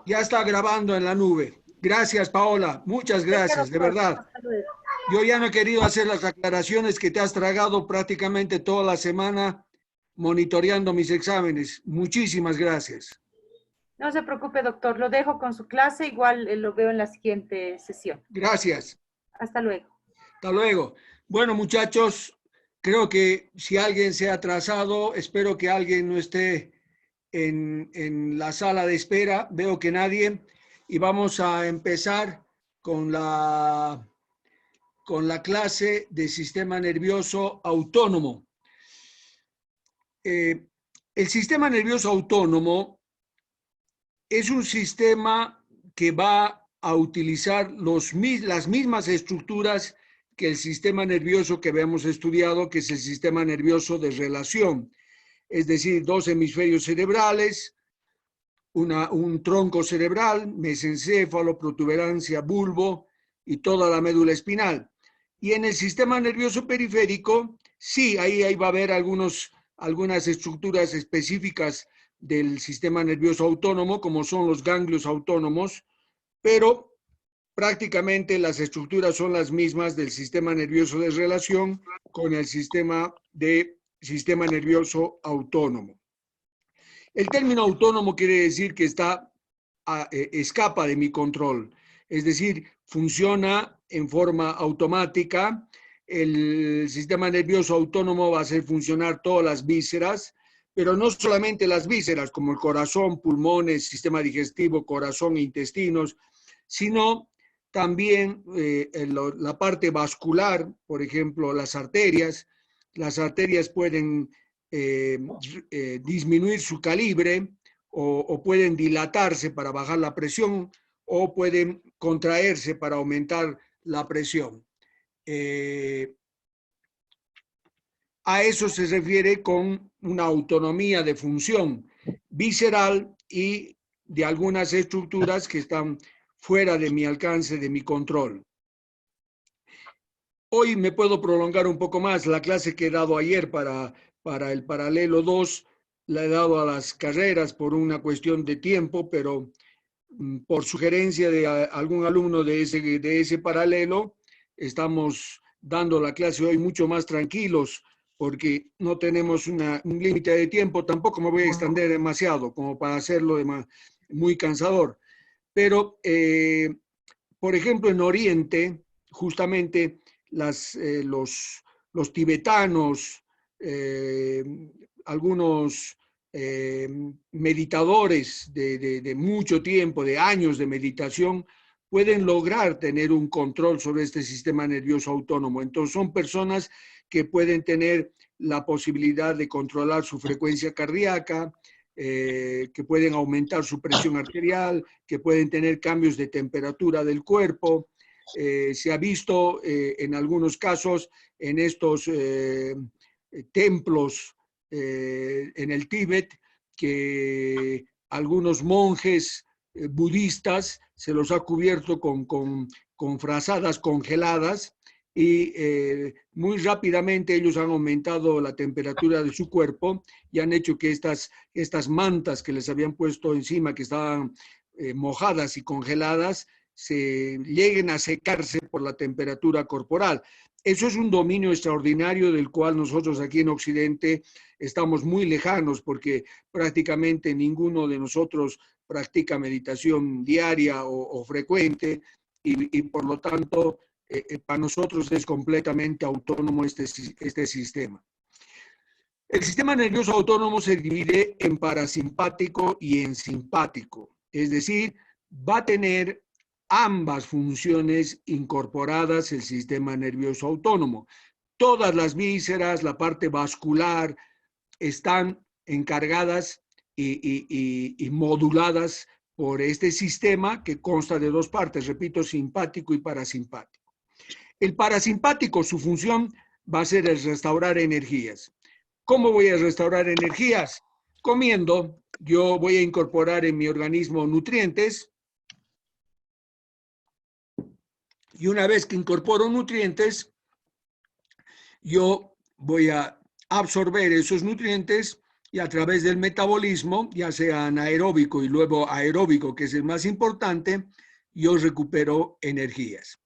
Ya está grabando en la nube. Gracias, Paola. Muchas gracias, de Doctor. verdad. Hasta luego. Yo ya no he querido hacer las aclaraciones que te has tragado prácticamente toda la semana monitoreando mis exámenes. Muchísimas gracias. No se preocupe, doctor. Lo dejo con su clase. Igual lo veo en la siguiente sesión. Gracias. Hasta luego. Hasta luego. Bueno, muchachos, creo que si alguien se ha atrasado, espero que alguien no esté en la sala de espera. Veo que nadie. Y vamos a empezar con la clase de sistema nervioso autónomo. El sistema nervioso autónomo es un sistema que va a utilizar las mismas estructuras que el sistema nervioso que habíamos estudiado, que es el sistema nervioso de relación, es decir, dos hemisferios cerebrales, un tronco cerebral, mesencéfalo, protuberancia, bulbo y toda la médula espinal. Y en el sistema nervioso periférico, sí, ahí va a haber algunas estructuras específicas del sistema nervioso autónomo, como son los ganglios autónomos, pero prácticamente las estructuras son las mismas del sistema nervioso de relación con el sistema nervioso autónomo. El término autónomo quiere decir que escapa de mi control, es decir, funciona en forma automática. El sistema nervioso autónomo va a hacer funcionar todas las vísceras, pero no solamente las vísceras, como el corazón, pulmones, sistema digestivo, corazón, intestinos, sino también la parte vascular, por ejemplo, las arterias. Las arterias pueden disminuir su calibre o pueden dilatarse para bajar la presión o pueden contraerse para aumentar la presión. A eso se refiere con una autonomía de función visceral y de algunas estructuras que están fuera de mi alcance, de mi control. Hoy me puedo prolongar un poco más. La clase que he dado ayer para el paralelo 2 la he dado a las carreras por una cuestión de tiempo, pero por sugerencia de algún alumno de ese paralelo, estamos dando la clase hoy mucho más tranquilos porque no tenemos un límite de tiempo. Tampoco me voy a extender demasiado como para hacerlo muy cansador. Pero, por ejemplo, en Oriente, justamente los tibetanos, algunos meditadores de mucho tiempo, de años de meditación, pueden lograr tener un control sobre este sistema nervioso autónomo. Entonces son personas que pueden tener la posibilidad de controlar su frecuencia cardíaca, que pueden aumentar su presión arterial, que pueden tener cambios de temperatura del cuerpo. Se ha visto en algunos casos en estos templos en el Tíbet que algunos monjes budistas se los ha cubierto con frazadas congeladas y muy rápidamente ellos han aumentado la temperatura de su cuerpo y han hecho que estas mantas que les habían puesto encima, que estaban mojadas y congeladas, se lleguen a secarse por la temperatura corporal. Eso es un dominio extraordinario del cual nosotros aquí en Occidente estamos muy lejanos porque prácticamente ninguno de nosotros practica meditación diaria o frecuente y por lo tanto para nosotros es completamente autónomo este sistema. El sistema nervioso autónomo se divide en parasimpático y en simpático, es decir, va a tener ambas funciones incorporadas el sistema nervioso autónomo. Todas las vísceras, la parte vascular, están encargadas y moduladas por este sistema que consta de dos partes, repito, simpático y parasimpático. El parasimpático, su función va a ser el restaurar energías. ¿Cómo voy a restaurar energías? Comiendo. Yo voy a incorporar en mi organismo nutrientes y una vez que incorporo nutrientes, yo voy a absorber esos nutrientes y a través del metabolismo, ya sea anaeróbico y luego aeróbico, que es el más importante, yo recupero energías.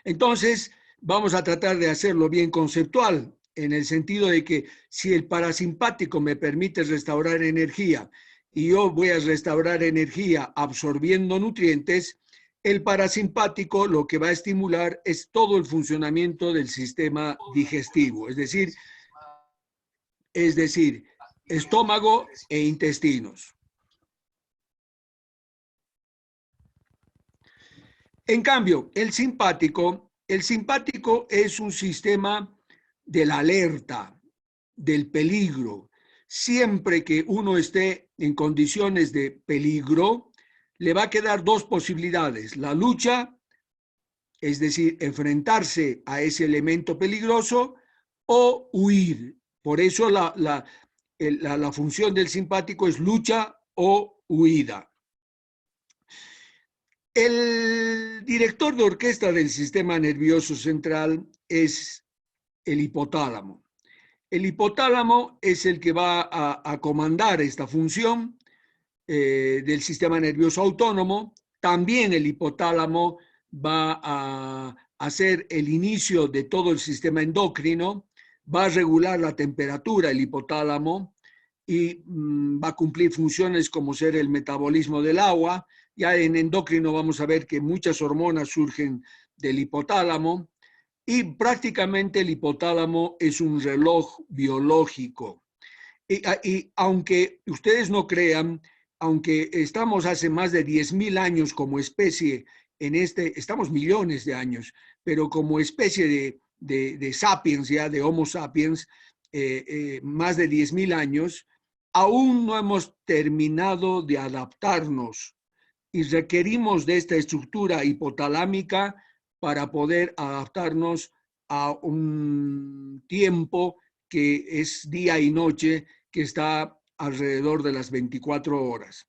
Entonces, vamos a tratar de hacerlo bien conceptual, en el sentido de que si el parasimpático me permite restaurar energía y yo voy a restaurar energía absorbiendo nutrientes, el parasimpático lo que va a estimular es todo el funcionamiento del sistema digestivo, es decir, estómago e intestinos. En cambio, el simpático es un sistema de la alerta, del peligro. Siempre que uno esté en condiciones de peligro, le va a quedar dos posibilidades: la lucha, es decir, enfrentarse a ese elemento peligroso, o huir. Por eso la función del simpático es lucha o huida. El director de orquesta del sistema nervioso central es el hipotálamo. El hipotálamo es el que va a comandar esta función del sistema nervioso autónomo. También el hipotálamo va a hacer el inicio de todo el sistema endocrino, va a regular la temperatura, el hipotálamo, y va a cumplir funciones como ser el metabolismo del agua. Ya en endocrino vamos a ver que muchas hormonas surgen del hipotálamo, y prácticamente el hipotálamo es un reloj biológico. Y aunque ustedes no crean, aunque estamos hace más de 10.000 años como especie estamos millones de años, pero como especie de sapiens, ya de Homo sapiens, más de 10.000 años, aún no hemos terminado de adaptarnos y requerimos de esta estructura hipotalámica para poder adaptarnos a un tiempo que es día y noche, que está alrededor de las 24 horas.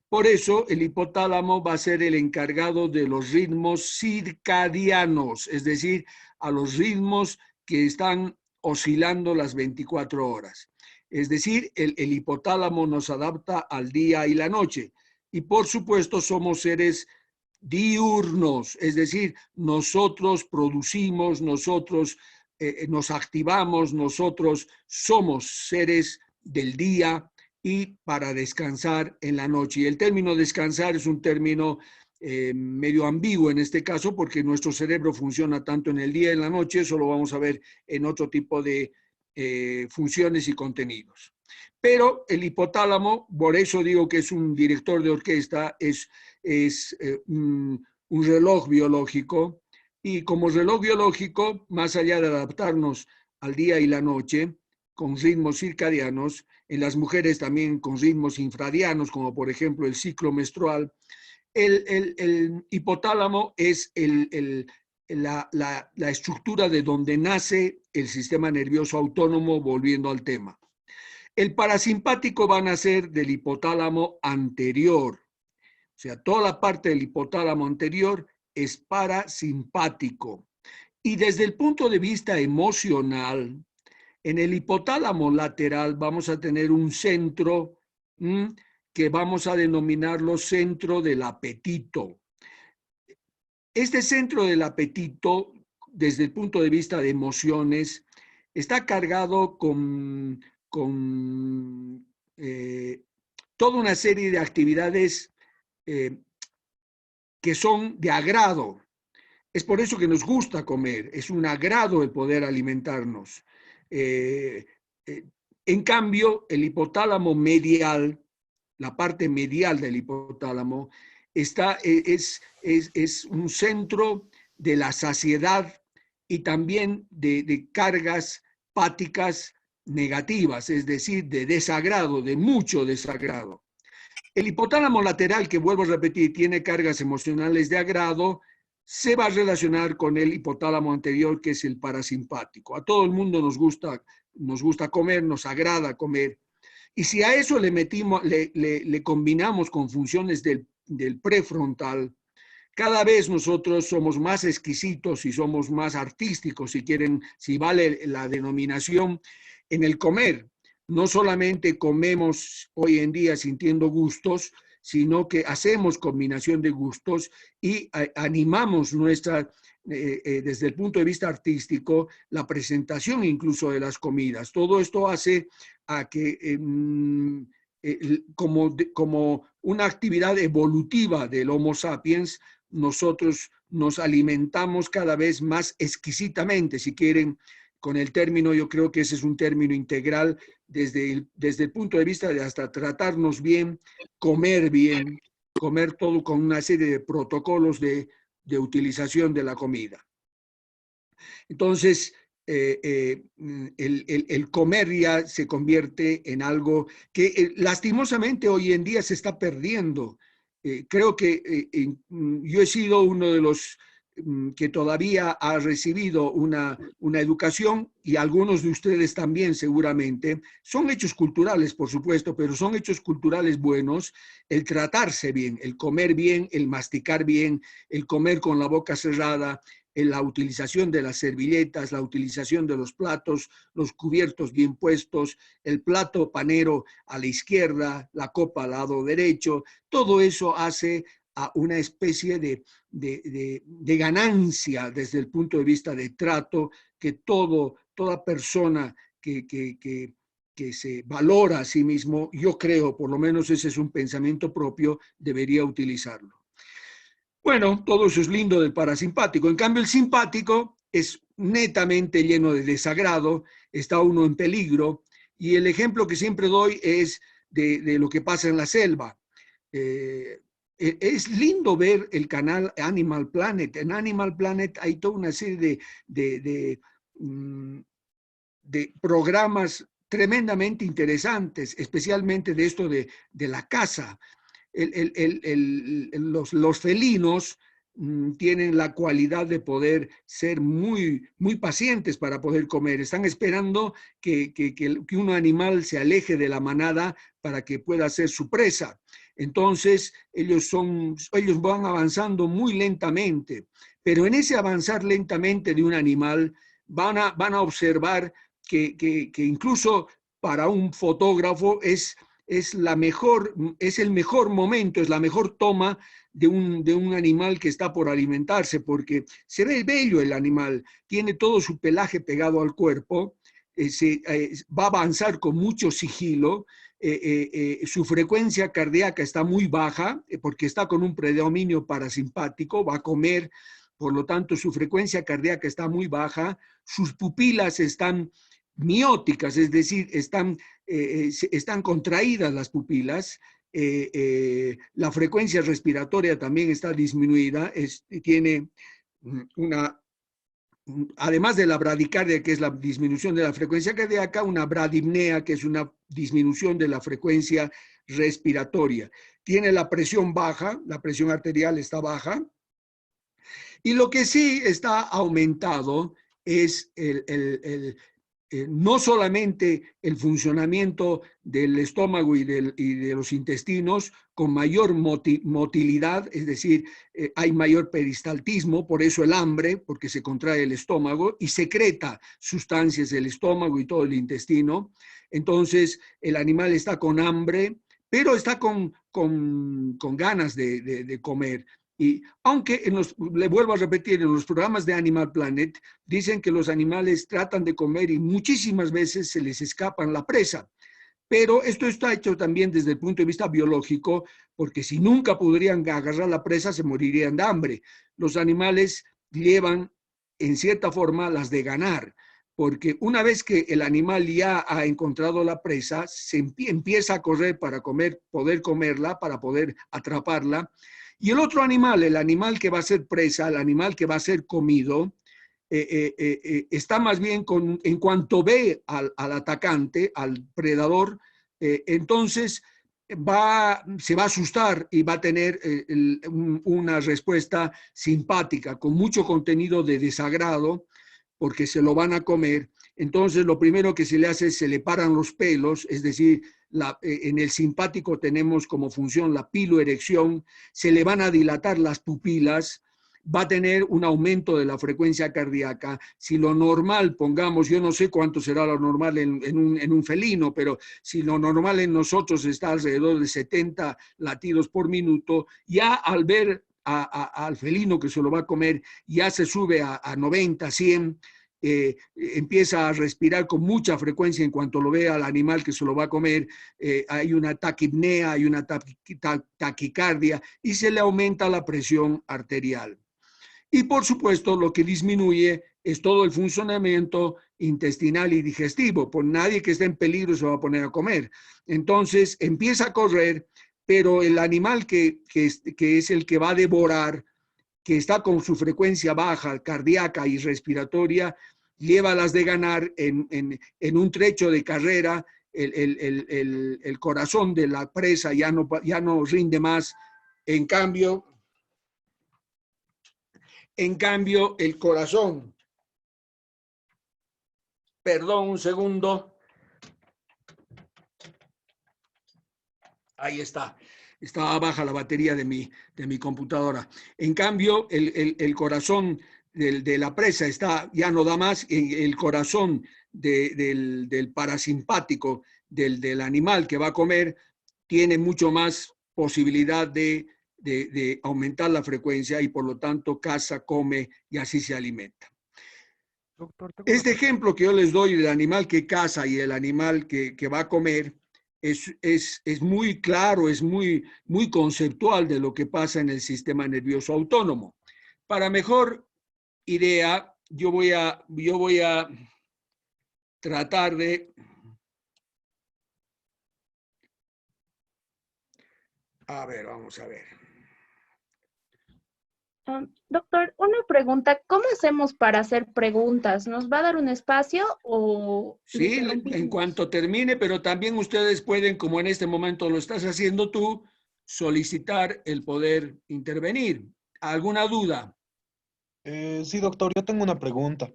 Por eso el hipotálamo va a ser el encargado de los ritmos circadianos, es decir, a los ritmos que están oscilando las 24 horas. Es decir, el hipotálamo nos adapta al día y la noche. Y por supuesto somos seres diurnos, es decir, nosotros producimos, nosotros nos activamos, nosotros somos seres del día y para descansar en la noche. Y el término descansar es un término medio ambiguo en este caso, porque nuestro cerebro funciona tanto en el día y en la noche. Eso lo vamos a ver en otro tipo de funciones y contenidos. Pero el hipotálamo, por eso digo que es un director de orquesta, es un reloj biológico, y como reloj biológico, más allá de adaptarnos al día y la noche con ritmos circadianos, en las mujeres también con ritmos infradianos, como por ejemplo el ciclo menstrual, el hipotálamo es la estructura de donde nace el sistema nervioso autónomo, volviendo al tema. El parasimpático va a nacer del hipotálamo anterior. O sea, toda la parte del hipotálamo anterior es parasimpático. Y desde el punto de vista emocional, en el hipotálamo lateral vamos a tener un centro que vamos a denominarlo centro del apetito. Este centro del apetito, desde el punto de vista de emociones, está cargado con toda una serie de actividades que son de agrado. Es por eso que nos gusta comer, es un agrado el poder alimentarnos. En cambio, el hipotálamo medial, la parte medial del hipotálamo, es un centro de la saciedad y también de cargas páticas negativas, es decir, de desagrado, de mucho desagrado. El hipotálamo lateral, que vuelvo a repetir, tiene cargas emocionales de agrado, se va a relacionar con el hipotálamo anterior, que es el parasimpático. A todo el mundo nos gusta comer, nos agrada comer. Y si a eso le combinamos con funciones del prefrontal, cada vez nosotros somos más exquisitos y somos más artísticos, si quieren, si vale la denominación, en el comer. no solamente comemos hoy en día sintiendo gustos, sino que hacemos combinación de gustos y animamos desde el punto de vista artístico, la presentación incluso de las comidas. Todo esto hace a que como una actividad evolutiva del Homo sapiens, nosotros nos alimentamos cada vez más exquisitamente, si quieren, con el término, yo creo que ese es un término integral desde el punto de vista de hasta tratarnos bien, comer todo con una serie de protocolos de utilización de la comida. Entonces, el comer ya se convierte en algo que lastimosamente hoy en día se está perdiendo. Creo que yo he sido uno de los que todavía ha recibido una educación, y algunos de ustedes también seguramente. Son hechos culturales, por supuesto, pero son hechos culturales buenos, el tratarse bien, el comer bien, el masticar bien, el comer con la boca cerrada, en la utilización de las servilletas, la utilización de los platos, los cubiertos bien puestos, el plato panero a la izquierda, la copa al lado derecho. Todo eso hace a una especie de ganancia desde el punto de vista de trato, que toda persona que se valora a sí mismo, yo creo, por lo menos ese es un pensamiento propio, debería utilizarlo. Bueno, todo eso es lindo del parasimpático. En cambio, el simpático es netamente lleno de desagrado, está uno en peligro, y el ejemplo que siempre doy es de lo que pasa en la selva. Es lindo ver el canal Animal Planet. En Animal Planet hay toda una serie de programas tremendamente interesantes, especialmente de esto de la caza. Los felinos tienen la cualidad de poder ser muy pacientes para poder comer. Están esperando que un animal se aleje de la manada para que pueda ser su presa. Entonces, ellos van avanzando muy lentamente, pero en ese avanzar lentamente de un animal van a observar que incluso para un fotógrafo es el mejor momento, es la mejor toma de un animal que está por alimentarse, porque se ve bello el animal, tiene todo su pelaje pegado al cuerpo, va a avanzar con mucho sigilo, su frecuencia cardíaca está muy baja, porque está con un predominio parasimpático, va a comer, por lo tanto su frecuencia cardíaca está muy baja, sus pupilas están mióticas, es decir, están contraídas las pupilas, la frecuencia respiratoria también está disminuida, tiene además de la bradicardia, que es la disminución de la frecuencia cardíaca, una bradipnea, que es una disminución de la frecuencia respiratoria. Tiene la presión baja, la presión arterial está baja, y lo que sí está aumentado es no solamente el funcionamiento del estómago y de los intestinos con mayor motilidad, es decir, hay mayor peristaltismo, por eso el hambre, porque se contrae el estómago y secreta sustancias del estómago y todo el intestino. Entonces, el animal está con hambre, pero está con ganas de comer. Y aunque le vuelvo a repetir, en los programas de Animal Planet dicen que los animales tratan de comer y muchísimas veces se les escapan la presa. Pero esto está hecho también desde el punto de vista biológico, porque si nunca podrían agarrar la presa, se morirían de hambre. Los animales llevan, en cierta forma, las de ganar, porque una vez que el animal ya ha encontrado la presa, se empieza a correr para poder comerla, para poder atraparla. Y el otro animal, el animal que va a ser presa, el animal que va a ser comido, está más bien en cuanto ve al atacante, al predador, entonces se va a asustar y va a tener una respuesta simpática, con mucho contenido de desagrado, porque se lo van a comer. Entonces lo primero que se le hace es se le paran los pelos, es decir, en el simpático tenemos como función la piloerección, se le van a dilatar las pupilas, va a tener un aumento de la frecuencia cardíaca. Si lo normal, pongamos, yo no sé cuánto será lo normal en un felino, pero si lo normal en nosotros está alrededor de 70 latidos por minuto, ya al ver al felino que se lo va a comer, ya se sube a 90, 100, empieza a respirar con mucha frecuencia en cuanto lo ve al animal que se lo va a comer, hay una taquipnea, hay una taquicardia y se le aumenta la presión arterial. Y por supuesto lo que disminuye es todo el funcionamiento intestinal y digestivo, pues nadie que esté en peligro se va a poner a comer. Entonces empieza a correr, pero el animal que es el que va a devorar, que está con su frecuencia baja, cardíaca y respiratoria, lleva las de ganar en un trecho de carrera, el corazón de la presa ya no rinde más. En cambio, el corazón, perdón un segundo, ahí está. Estaba baja la batería de mi computadora. En cambio, el corazón de la presa ya no da más, el corazón del parasimpático del animal que va a comer tiene mucho más posibilidad de aumentar la frecuencia y por lo tanto caza, come y así se alimenta. Doctor, Este ejemplo que yo les doy del animal que caza y el animal que va a comer es muy claro, es muy conceptual de lo que pasa en el sistema nervioso autónomo. Para mejor idea, yo voy a tratar de... A ver, vamos a ver. Doctor, una pregunta. ¿Cómo hacemos para hacer preguntas? ¿Nos va a dar un espacio o le Sí, en interrumpimos? cuanto termine, pero también ustedes pueden, como en este momento lo estás haciendo tú, solicitar el poder intervenir. ¿Alguna duda? Sí, doctor, yo tengo una pregunta.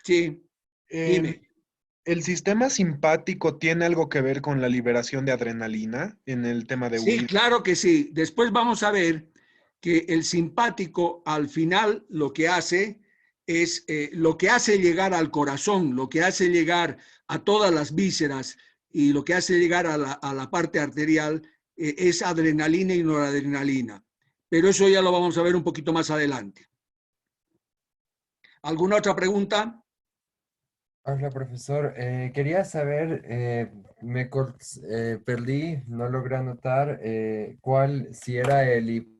Sí, dime. ¿El sistema simpático tiene algo que ver con la liberación de adrenalina en el tema de Sí, huir? claro que sí. Después vamos a ver que el simpático al final lo que hace es lo que hace llegar al corazón, lo que hace llegar a todas las vísceras y lo que hace llegar a la parte arterial es adrenalina y noradrenalina. Pero eso ya lo vamos a ver un poquito más adelante. ¿Alguna otra pregunta? Hola, profesor. Quería saber, perdí, no logré anotar si era el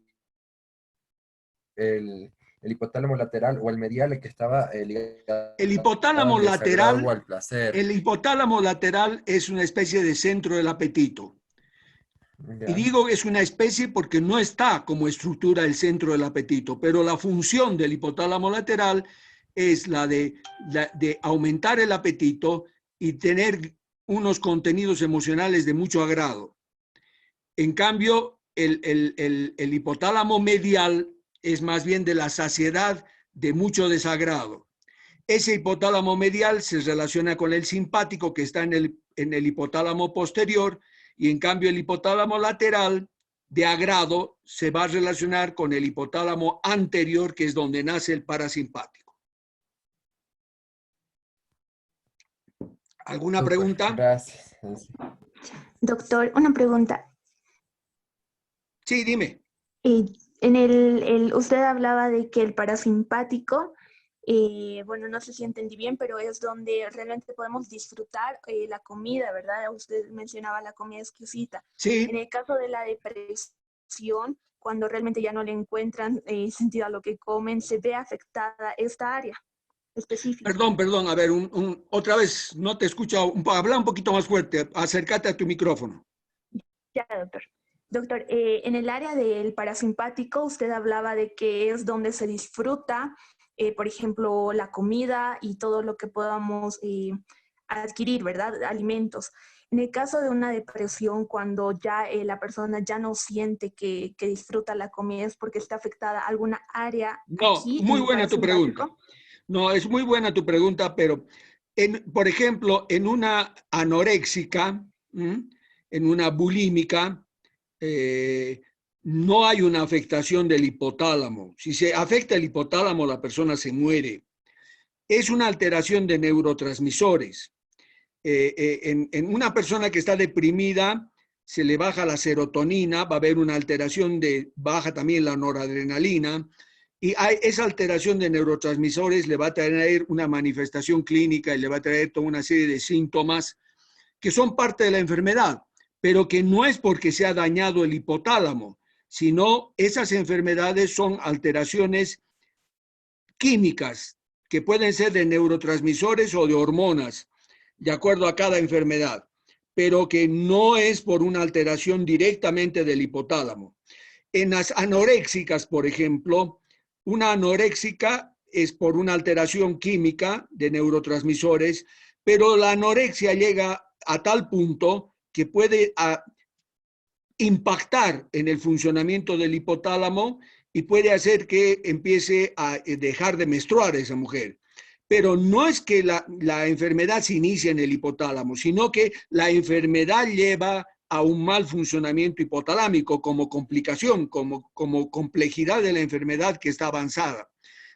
hipotálamo lateral o el medial el que estaba ligado El hipotálamo al desagrado o lateral, al placer. el hipotálamo lateral es una especie de centro del apetito. Y ¿Ya? digo que es una especie porque no está como estructura el centro del apetito, pero la función del hipotálamo lateral es la de aumentar el apetito y tener unos contenidos emocionales de mucho agrado. En cambio, el hipotálamo medial es más bien de la saciedad de mucho desagrado. Ese hipotálamo medial se relaciona con el simpático que está en el hipotálamo posterior y en cambio el hipotálamo lateral de agrado se va a relacionar con el hipotálamo anterior, que es donde nace el parasimpático. ¿Alguna Súper, pregunta? gracias. Doctor, una pregunta. Sí, dime. Usted hablaba de que el parasimpático, bueno, no sé si entendí bien, pero es donde realmente podemos disfrutar la comida, ¿verdad? Usted mencionaba la comida exquisita. Sí. En el caso de la depresión, cuando realmente ya no le encuentran sentido a lo que comen, se ve afectada esta área específica. Perdón, a ver, otra vez no te escucho, habla un poquito más fuerte, acércate a tu micrófono. Ya, doctor. Doctor, en el área del parasimpático, usted hablaba de que es donde se disfruta, por ejemplo, la comida y todo lo que podamos adquirir, ¿verdad? Alimentos. En el caso de una depresión, cuando ya la persona ya no siente que disfruta la comida, ¿es porque está afectada alguna área No, aquí muy en el buena tu pregunta. parasimpático? No, es muy buena tu pregunta, pero por ejemplo, en una anoréxica, en una bulímica, no hay una afectación del hipotálamo. Si se afecta el hipotálamo, la persona se muere. Es una alteración de neurotransmisores. En una persona que está deprimida, se le baja la serotonina, va a haber una alteración baja también la noradrenalina, y esa alteración de neurotransmisores le va a traer una manifestación clínica y le va a traer toda una serie de síntomas que son parte de la enfermedad, pero que no es porque se ha dañado el hipotálamo, sino esas enfermedades son alteraciones químicas que pueden ser de neurotransmisores o de hormonas, de acuerdo a cada enfermedad, pero que no es por una alteración directamente del hipotálamo. En las anoréxicas, por ejemplo, una anoréxica es por una alteración química de neurotransmisores, pero la anorexia llega a tal punto que puede impactar en el funcionamiento del hipotálamo y puede hacer que empiece a dejar de menstruar esa mujer. Pero no es que la enfermedad se inicie en el hipotálamo, sino que la enfermedad lleva a un mal funcionamiento hipotalámico como complicación, como complejidad de la enfermedad que está avanzada.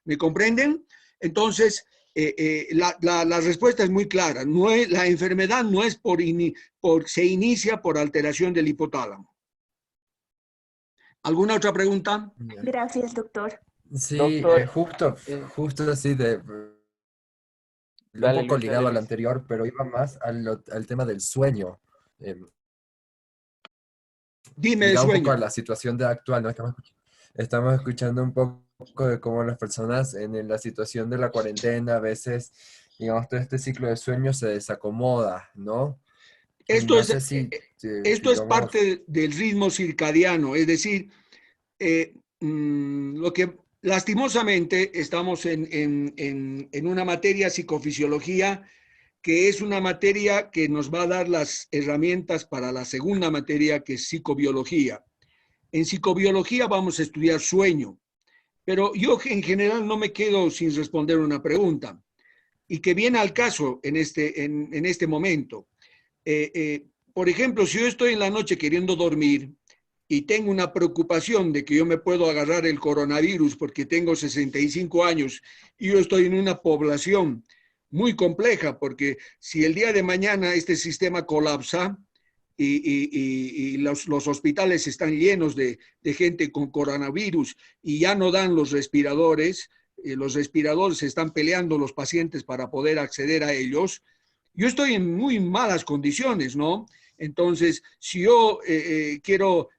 ¿Me comprenden? Entonces, la respuesta es muy clara. La enfermedad no es se inicia por alteración del hipotálamo. ¿Alguna otra pregunta? Gracias, doctor. Sí, Doctor, justo así un dale, poco Luis, ligado dale, al Luis. anterior, pero iba más al tema del sueño. Dime de Ligado un poco sueño. a la situación actual, ¿no? Estamos escuchando un poco de cómo las personas en la situación de la cuarentena a veces, digamos, todo este ciclo de sueño se desacomoda, ¿no? Esto No es, sé si esto es digamos, parte del ritmo circadiano, es decir, lo que lastimosamente estamos en una materia psicofisiología que es una materia que nos va a dar las herramientas para la segunda materia, que es psicobiología. En psicobiología vamos a estudiar sueño, pero yo en general no me quedo sin responder una pregunta, y que viene al caso en este momento. Por ejemplo, si yo estoy en la noche queriendo dormir y tengo una preocupación de que yo me puedo agarrar el coronavirus porque tengo 65 años y yo estoy en una población muy compleja, porque si el día de mañana este sistema colapsa y los hospitales están llenos de gente con coronavirus y ya no dan los respiradores se están peleando los pacientes para poder acceder a ellos, yo estoy en muy malas condiciones, ¿no? Entonces, si yo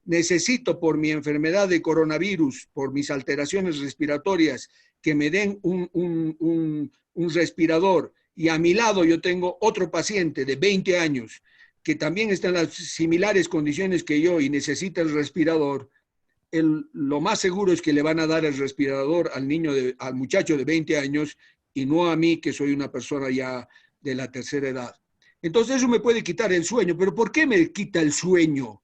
necesito por mi enfermedad de coronavirus, por mis alteraciones respiratorias, que me den un respirador, y a mi lado yo tengo otro paciente de 20 años que también está en las similares condiciones que yo y necesita el respirador, lo más seguro es que le van a dar el respirador al muchacho de 20 años y no a mí, que soy una persona ya de la tercera edad. Entonces eso me puede quitar el sueño. ¿Pero por qué me quita el sueño?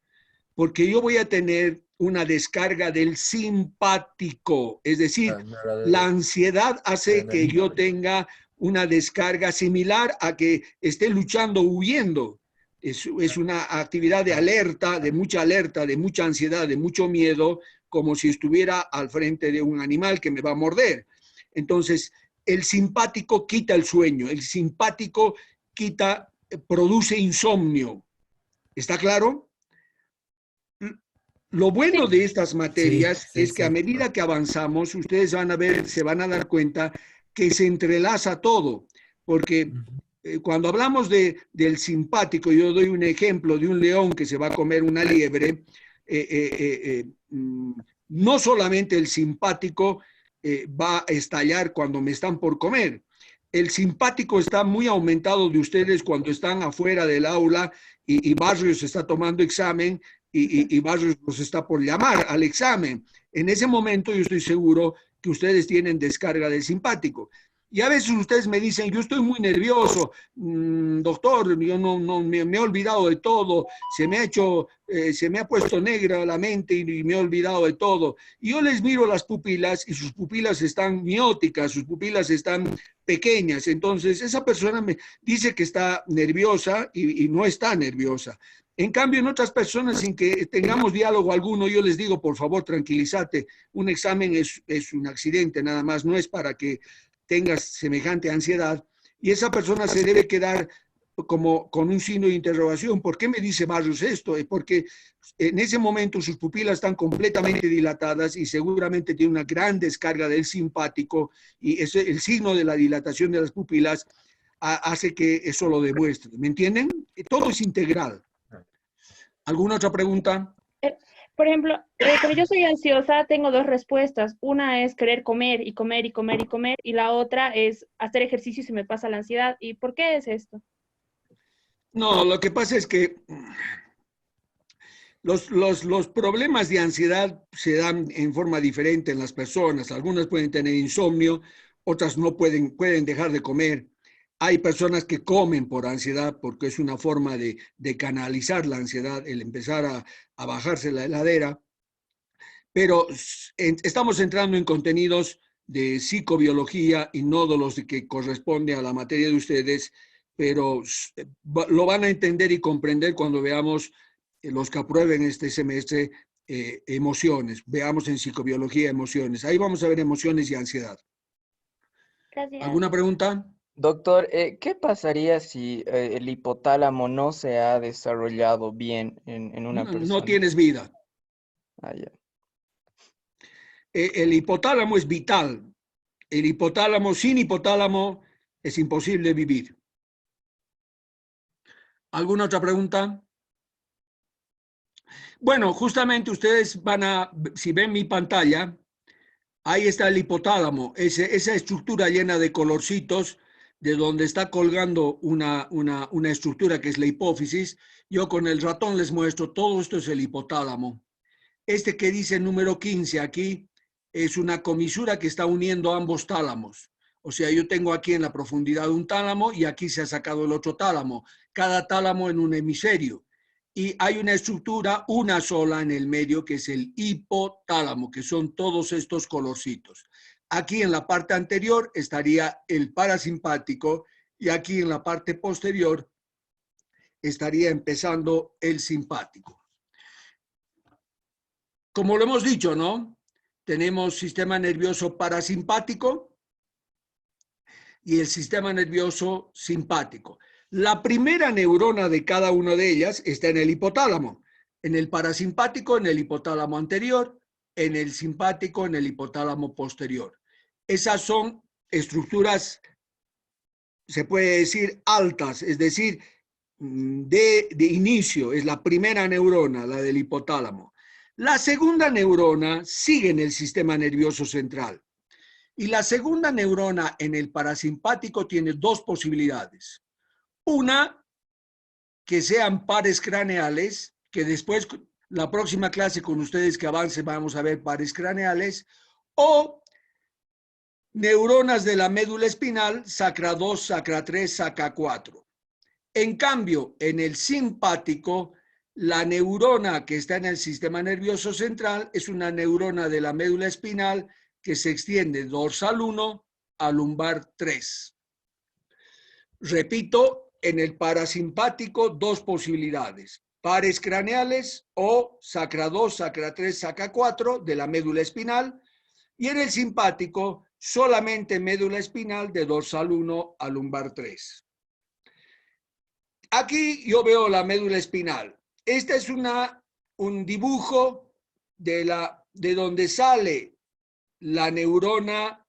Porque yo voy a tener una descarga del simpático, es decir, la ansiedad hace que yo tenga una descarga similar a que esté luchando, huyendo. Es una actividad de alerta, de mucha ansiedad, de mucho miedo, como si estuviera al frente de un animal que me va a morder. Entonces, el simpático quita el sueño, el simpático produce insomnio. ¿Está claro? Lo bueno de estas materias es que a medida que avanzamos, ustedes se van a dar cuenta que se entrelaza todo, porque cuando hablamos del simpático, yo doy un ejemplo de un león que se va a comer una liebre, no solamente el simpático va a estallar cuando me están por comer. El simpático está muy aumentado de ustedes cuando están afuera del aula y Barrios está tomando examen y Barrios los está por llamar al examen. En ese momento yo estoy seguro que ustedes tienen descarga del simpático. Y a veces ustedes me dicen, yo estoy muy nervioso, doctor, yo no me he olvidado de todo, se me ha puesto negra la mente y me he olvidado de todo. Y yo les miro las pupilas y sus pupilas están mióticas, sus pupilas están pequeñas. Entonces esa persona me dice que está nerviosa y no está nerviosa. En cambio, en otras personas, sin que tengamos diálogo alguno, yo les digo, por favor, tranquilízate. Un examen es un accidente, nada más, no es para que tengas semejante ansiedad. Y esa persona se debe quedar como con un signo de interrogación. ¿Por qué me dice Barrios esto? Porque en ese momento sus pupilas están completamente dilatadas y seguramente tiene una gran descarga del simpático, y el signo de la dilatación de las pupilas hace que eso lo demuestre. ¿Me entienden? Todo es integral. ¿Alguna otra pregunta? Por ejemplo, como yo soy ansiosa, tengo dos respuestas. Una es querer comer y comer y comer y comer, y la otra es hacer ejercicio y se me pasa la ansiedad. ¿Y por qué es esto? No, lo que pasa es que los problemas de ansiedad se dan en forma diferente en las personas. Algunas pueden tener insomnio, otras no pueden dejar de comer. Hay personas que comen por ansiedad porque es una forma de canalizar la ansiedad, el empezar a bajarse la heladera. Pero estamos entrando en contenidos de psicobiología y no de los que corresponde a la materia de ustedes, pero lo van a entender y comprender cuando veamos los que aprueben este semestre emociones. Veamos en psicobiología emociones. Ahí vamos a ver emociones y ansiedad. Gracias. ¿Alguna pregunta? Doctor, ¿qué pasaría si el hipotálamo no se ha desarrollado bien en una persona? No tienes vida. Ah, ya. El hipotálamo es vital. El hipotálamo, sin hipotálamo, es imposible vivir. ¿Alguna otra pregunta? Bueno, justamente ustedes si ven mi pantalla, ahí está el hipotálamo, esa estructura llena de colorcitos, de donde está colgando una estructura que es la hipófisis. Yo con el ratón les muestro, todo esto es el hipotálamo. Este que dice número 15 aquí es una comisura que está uniendo ambos tálamos. O sea, yo tengo aquí en la profundidad un tálamo y aquí se ha sacado el otro tálamo. Cada tálamo en un hemisferio. Y hay una estructura, una sola en el medio, que es el hipotálamo, que son todos estos colorcitos. Aquí en la parte anterior estaría el parasimpático y aquí en la parte posterior estaría empezando el simpático. Como lo hemos dicho, ¿no? Tenemos sistema nervioso parasimpático y el sistema nervioso simpático. La primera neurona de cada una de ellas está en el hipotálamo, en el parasimpático, en el hipotálamo anterior, en el simpático, en el hipotálamo posterior. Esas son estructuras, se puede decir, altas, es decir, de inicio, es la primera neurona, la del hipotálamo. La segunda neurona sigue en el sistema nervioso central. Y la segunda neurona en el parasimpático tiene dos posibilidades. Una, que sean pares craneales, que después, la próxima clase con ustedes que avance, vamos a ver pares craneales, o neuronas de la médula espinal, sacra 2, sacra 3, sacra 4. En cambio, en el simpático, la neurona que está en el sistema nervioso central es una neurona de la médula espinal que se extiende dorsal 1 a lumbar 3. Repito, en el parasimpático, dos posibilidades: pares craneales o sacra 2, sacra 3, sacra 4 de la médula espinal, y en el simpático solamente médula espinal de dorsal 1 a lumbar 3. Aquí yo veo la médula espinal. Este es un dibujo de donde sale la neurona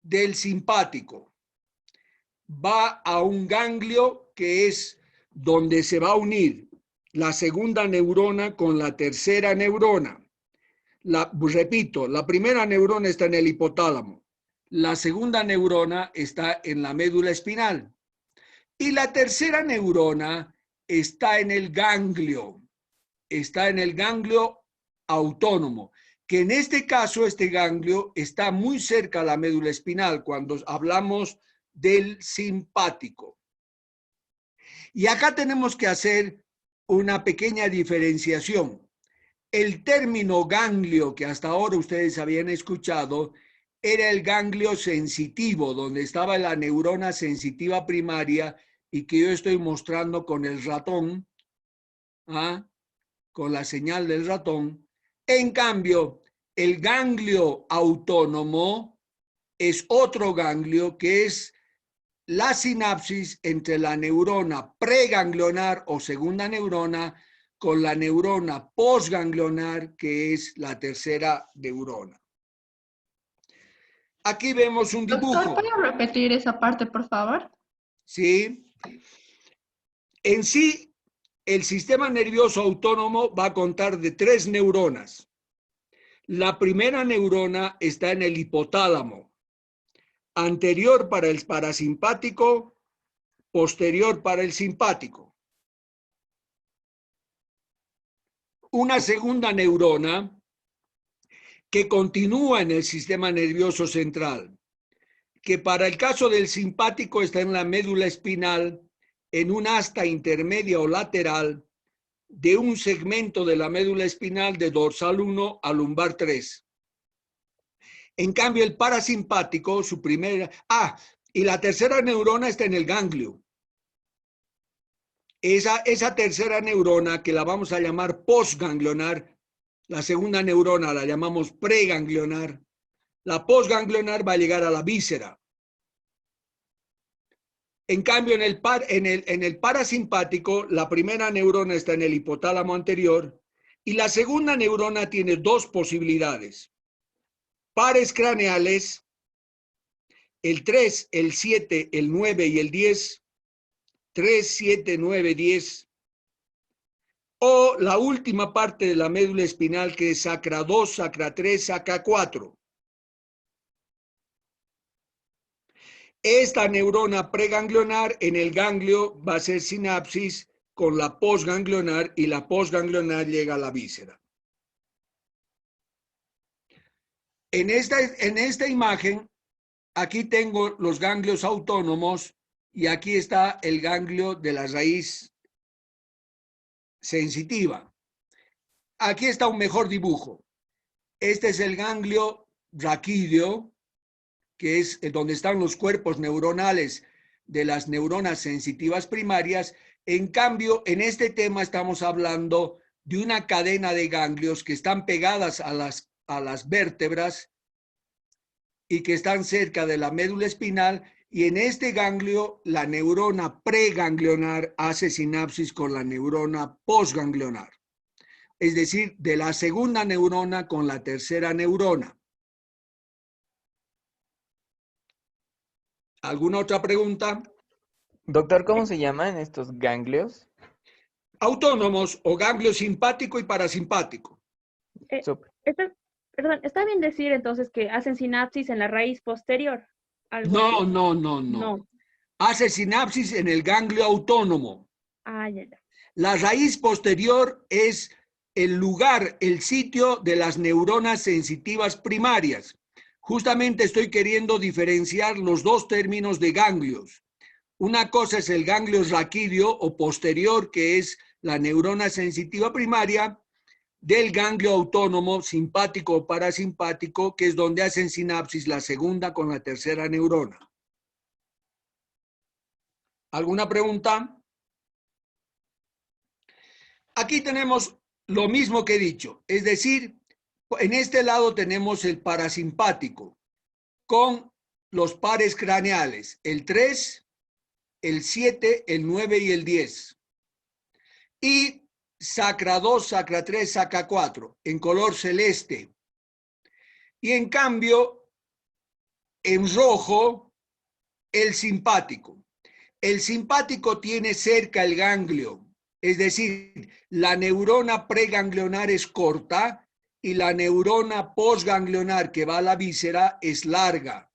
del simpático. Va a un ganglio que es donde se va a unir la segunda neurona con la tercera neurona. Repito, la primera neurona está en el hipotálamo, la segunda neurona está en la médula espinal y la tercera neurona está en el ganglio autónomo, que en este caso este ganglio está muy cerca a la médula espinal cuando hablamos del simpático. Y acá tenemos que hacer una pequeña diferenciación. El término ganglio que hasta ahora ustedes habían escuchado era el ganglio sensitivo, donde estaba la neurona sensitiva primaria y que yo estoy mostrando con el ratón ¿ah? Con la señal del ratón. En cambio, el ganglio autónomo es otro ganglio que es la sinapsis entre la neurona preganglionar o segunda neurona con la neurona postganglionar, que es la tercera neurona. Aquí vemos un dibujo. Doctor, ¿puede repetir esa parte, por favor? ¿Sí? En sí, el sistema nervioso autónomo va a contar de 3 neuronas. La primera neurona está en el hipotálamo, anterior para el parasimpático, posterior para el simpático. Una segunda neurona que continúa en el sistema nervioso central, que para el caso del simpático está en la médula espinal, en un asta intermedia o lateral de un segmento de la médula espinal de dorsal 1 a lumbar 3. En cambio, el parasimpático, su primera... y la tercera neurona está en el ganglio. Esa tercera neurona, que la vamos a llamar postganglionar, la segunda neurona la llamamos preganglionar, la postganglionar va a llegar a la víscera. En cambio, en el parasimpático, la primera neurona está en el hipotálamo anterior y la segunda neurona tiene 2 posibilidades. Pares craneales, el 3, el 7, el 9 y el 10, 3, 7, 9, 10, o la última parte de la médula espinal que es sacra 2, sacra 3, sacra 4. Esta neurona preganglionar en el ganglio va a ser sinapsis con la postganglionar y la postganglionar llega a la víscera. En esta imagen, aquí tengo los ganglios autónomos y aquí está el ganglio de la raíz sensitiva. Aquí está un mejor dibujo. Este es el ganglio raquídeo, que es donde están los cuerpos neuronales de las neuronas sensitivas primarias. En cambio, en este tema estamos hablando de una cadena de ganglios que están pegadas a las vértebras y que están cerca de la médula espinal, y en este ganglio la neurona preganglionar hace sinapsis con la neurona postganglionar, es decir, de la segunda neurona con la tercera neurona. ¿Alguna otra pregunta? Doctor, ¿cómo se llaman estos ganglios? Autónomos o ganglio simpático y parasimpático. Súper. Perdón, ¿está bien decir entonces que hacen sinapsis en la raíz posterior? No, Así? no. Hace sinapsis en el ganglio autónomo. Ya. La raíz posterior es el lugar, el sitio de las neuronas sensitivas primarias. Justamente estoy queriendo diferenciar los 2 términos de ganglios. Una cosa es el ganglio raquídeo o posterior, que es la neurona sensitiva primaria, del ganglio autónomo simpático o parasimpático, que es donde hacen sinapsis la segunda con la tercera neurona. ¿Alguna pregunta? Aquí tenemos lo mismo que he dicho, es decir, en este lado tenemos el parasimpático con los pares craneales, el 3, el 7, el 9 y el 10. Y sacra 2, sacra 3, sacra 4, en color celeste. Y en cambio, en rojo, el simpático. El simpático tiene cerca el ganglio, es decir, la neurona preganglionar es corta y la neurona postganglionar que va a la víscera es larga.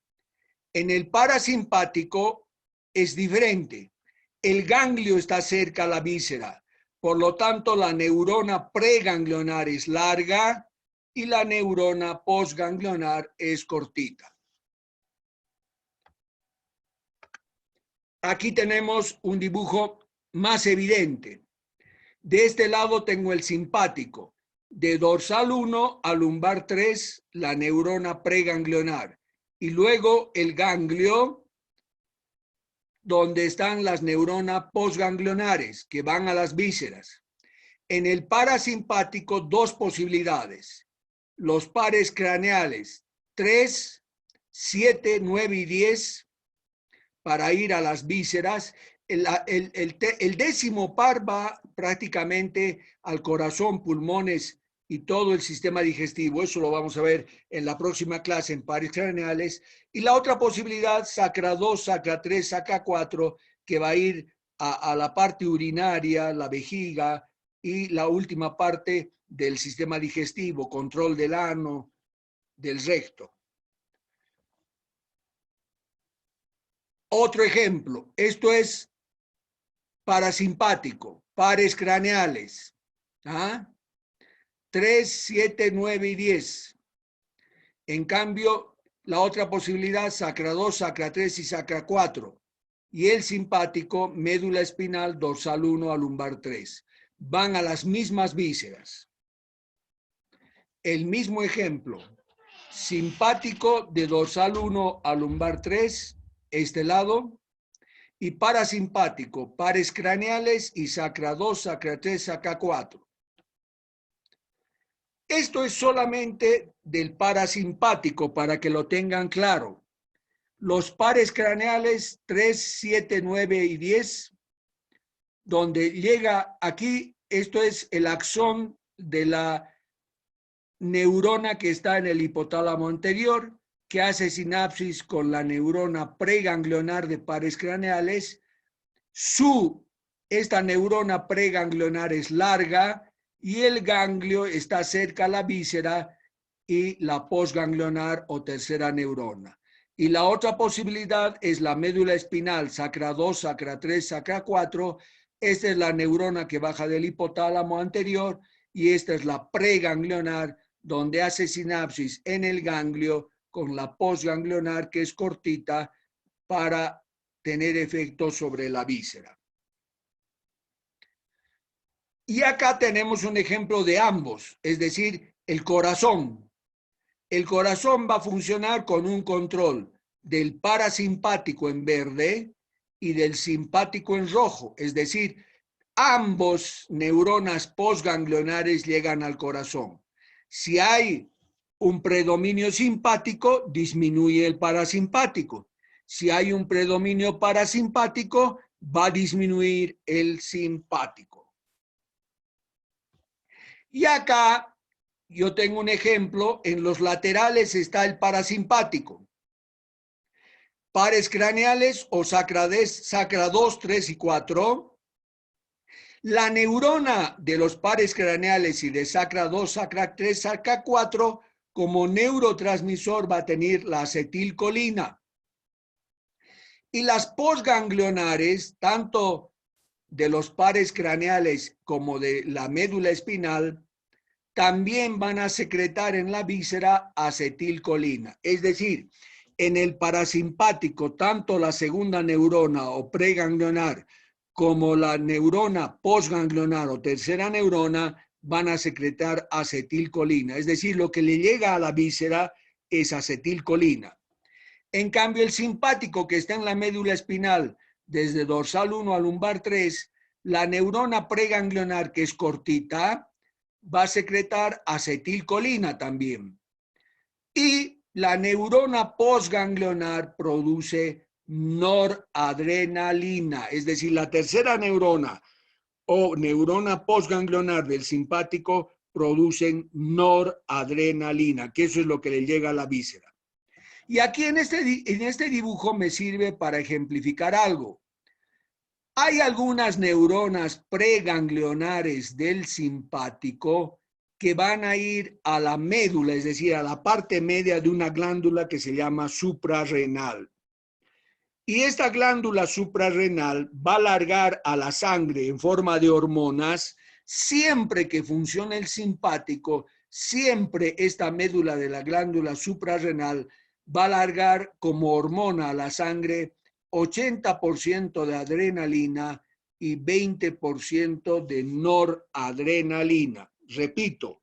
En el parasimpático es diferente. El ganglio está cerca a la víscera. Por lo tanto, la neurona preganglionar es larga y la neurona postganglionar es cortita. Aquí tenemos un dibujo más evidente. De este lado tengo el simpático. De dorsal 1 a lumbar 3, la neurona preganglionar. Y luego el ganglio, donde están las neuronas postganglionares que van a las vísceras. En el parasimpático, dos posibilidades. Los pares craneales 3, 7, 9 y 10 para ir a las vísceras. El décimo par va prácticamente al corazón, pulmones y todo el sistema digestivo. Eso lo vamos a ver en la próxima clase en pares craneales. Y la otra posibilidad, sacra 2, sacra 3, sacra 4, que va a ir a la parte urinaria, la vejiga y la última parte del sistema digestivo, control del ano, del recto. Otro ejemplo, esto es parasimpático, pares craneales. 3, 7, 9 y 10. En cambio, la otra posibilidad, sacra 2, sacra 3 y sacra 4. Y el simpático, médula espinal, dorsal 1 a lumbar 3. Van a las mismas vísceras. El mismo ejemplo, simpático de dorsal 1 a lumbar 3, este lado, y parasimpático, pares craneales y sacra 2, sacra 3, sacra 4. Esto es solamente del parasimpático para que lo tengan claro. Los pares craneales 3, 7, 9 y 10, donde llega aquí, esto es el axón de la neurona que está en el hipotálamo anterior, que hace sinapsis con la neurona preganglionar de pares craneales. Esta neurona preganglionar es larga y el ganglio está cerca a la víscera y la postganglionar o tercera neurona. Y la otra posibilidad es la médula espinal, sacra 2, sacra 3, sacra 4. Esta es la neurona que baja del hipotálamo anterior y esta es la preganglionar, donde hace sinapsis en el ganglio con la postganglionar, que es cortita, para tener efecto sobre la víscera. Y acá tenemos un ejemplo de ambos, es decir, el corazón. El corazón va a funcionar con un control del parasimpático en verde y del simpático en rojo, es decir, ambos neuronas postganglionares llegan al corazón. Si hay un predominio simpático, disminuye el parasimpático. Si hay un predominio parasimpático, va a disminuir el simpático. Y acá yo tengo un ejemplo, en los laterales está el parasimpático. Pares craneales o sacra 2, 3 y 4. La neurona de los pares craneales y de sacra 2, sacra 3, sacra 4, como neurotransmisor va a tener la acetilcolina. Y las postganglionares, tanto de los pares craneales como de la médula espinal, también van a secretar en la víscera acetilcolina. Es decir, en el parasimpático, tanto la segunda neurona o preganglionar como la neurona postganglionar o tercera neurona van a secretar acetilcolina. Es decir, lo que le llega a la víscera es acetilcolina. En cambio, el simpático que está en la médula espinal, desde dorsal 1 a lumbar 3, la neurona preganglionar, que es cortita, va a secretar acetilcolina también. Y la neurona postganglionar produce noradrenalina, es decir, la tercera neurona o neurona postganglionar del simpático producen noradrenalina, que eso es lo que le llega a la víscera. Y aquí en este dibujo me sirve para ejemplificar algo. Hay algunas neuronas preganglionares del simpático que van a ir a la médula, es decir, a la parte media de una glándula que se llama suprarrenal. Y esta glándula suprarrenal va a largar a la sangre en forma de hormonas. Siempre que funcione el simpático, siempre esta médula de la glándula suprarrenal va a largar como hormona a la sangre 80% de adrenalina y 20% de noradrenalina. Repito,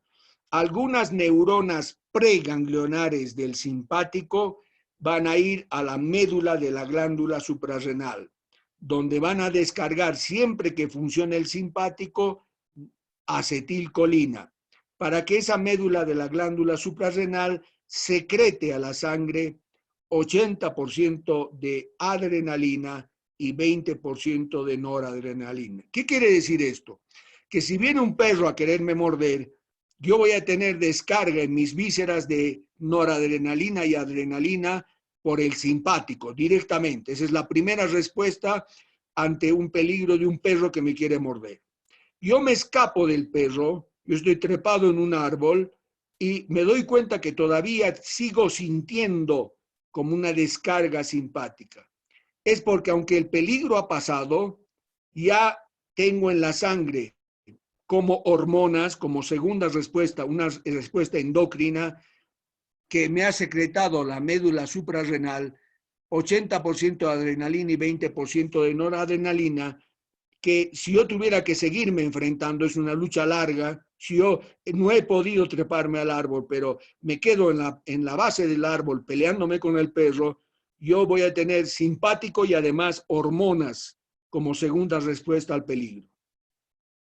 algunas neuronas preganglionares del simpático van a ir a la médula de la glándula suprarrenal, donde van a descargar siempre que funcione el simpático acetilcolina, para que esa médula de la glándula suprarrenal secrete a la sangre 80% de adrenalina y 20% de noradrenalina. ¿Qué quiere decir esto? Que si viene un perro a quererme morder, yo voy a tener descarga en mis vísceras de noradrenalina y adrenalina por el simpático, directamente. Esa es la primera respuesta ante un peligro de un perro que me quiere morder. Yo me escapo del perro, yo estoy trepado en un árbol y me doy cuenta que todavía sigo sintiendo como una descarga simpática. Es porque aunque el peligro ha pasado, ya tengo en la sangre como hormonas, como segunda respuesta, una respuesta endocrina que me ha secretado la médula suprarrenal, 80% de adrenalina y 20% de noradrenalina, que si yo tuviera que seguirme enfrentando, es una lucha larga, si yo no he podido treparme al árbol, pero me quedo en la base del árbol peleándome con el perro, yo voy a tener simpático y además hormonas como segunda respuesta al peligro.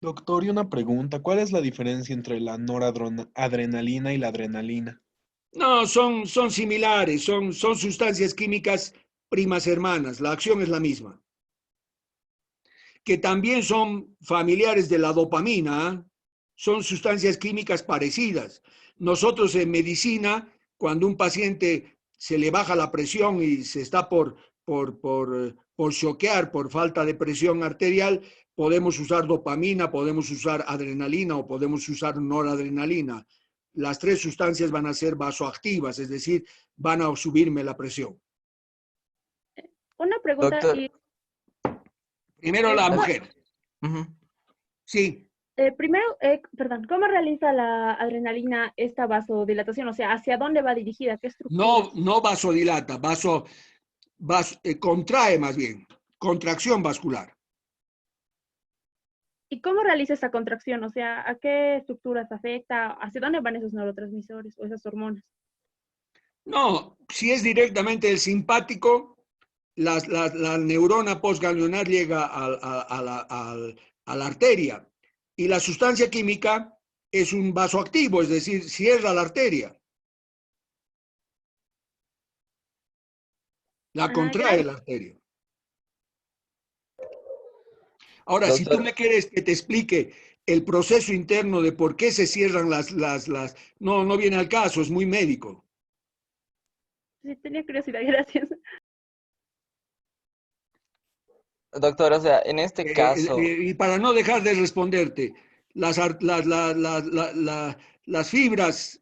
Doctor, y una pregunta, ¿cuál es la diferencia entre la noradrenalina y la adrenalina? No, son similares, son sustancias químicas primas hermanas, la acción es la misma. Que también son familiares de la dopamina, ¿eh? Son sustancias químicas parecidas. Nosotros en medicina, cuando un paciente se le baja la presión y se está por choquear por falta de presión arterial, podemos usar dopamina, podemos usar adrenalina o podemos usar noradrenalina. Las tres sustancias van a ser vasoactivas, es decir, van a subirme la presión. Una pregunta, Doctor. y Primero la mujer. Sí. Perdón, ¿cómo realiza la adrenalina esta vasodilatación? O sea, ¿hacia dónde va dirigida? ¿Qué estructura? No vasodilata, contrae más bien, contracción vascular. ¿Y cómo realiza esa contracción? O sea, ¿a qué estructuras afecta? ¿Hacia dónde van esos neurotransmisores o esas hormonas? No, si es directamente el simpático, la neurona postganglionar llega a la arteria y la sustancia química es un vasoactivo, es decir, cierra la arteria. La contrae la arteria. Ahora, Doctor. si tú me quieres que te explique el proceso interno de por qué se cierran no viene al caso, es muy médico. Sí, tenía curiosidad, gracias. Doctor, o sea, en este caso, Y para no dejar de responderte, las fibras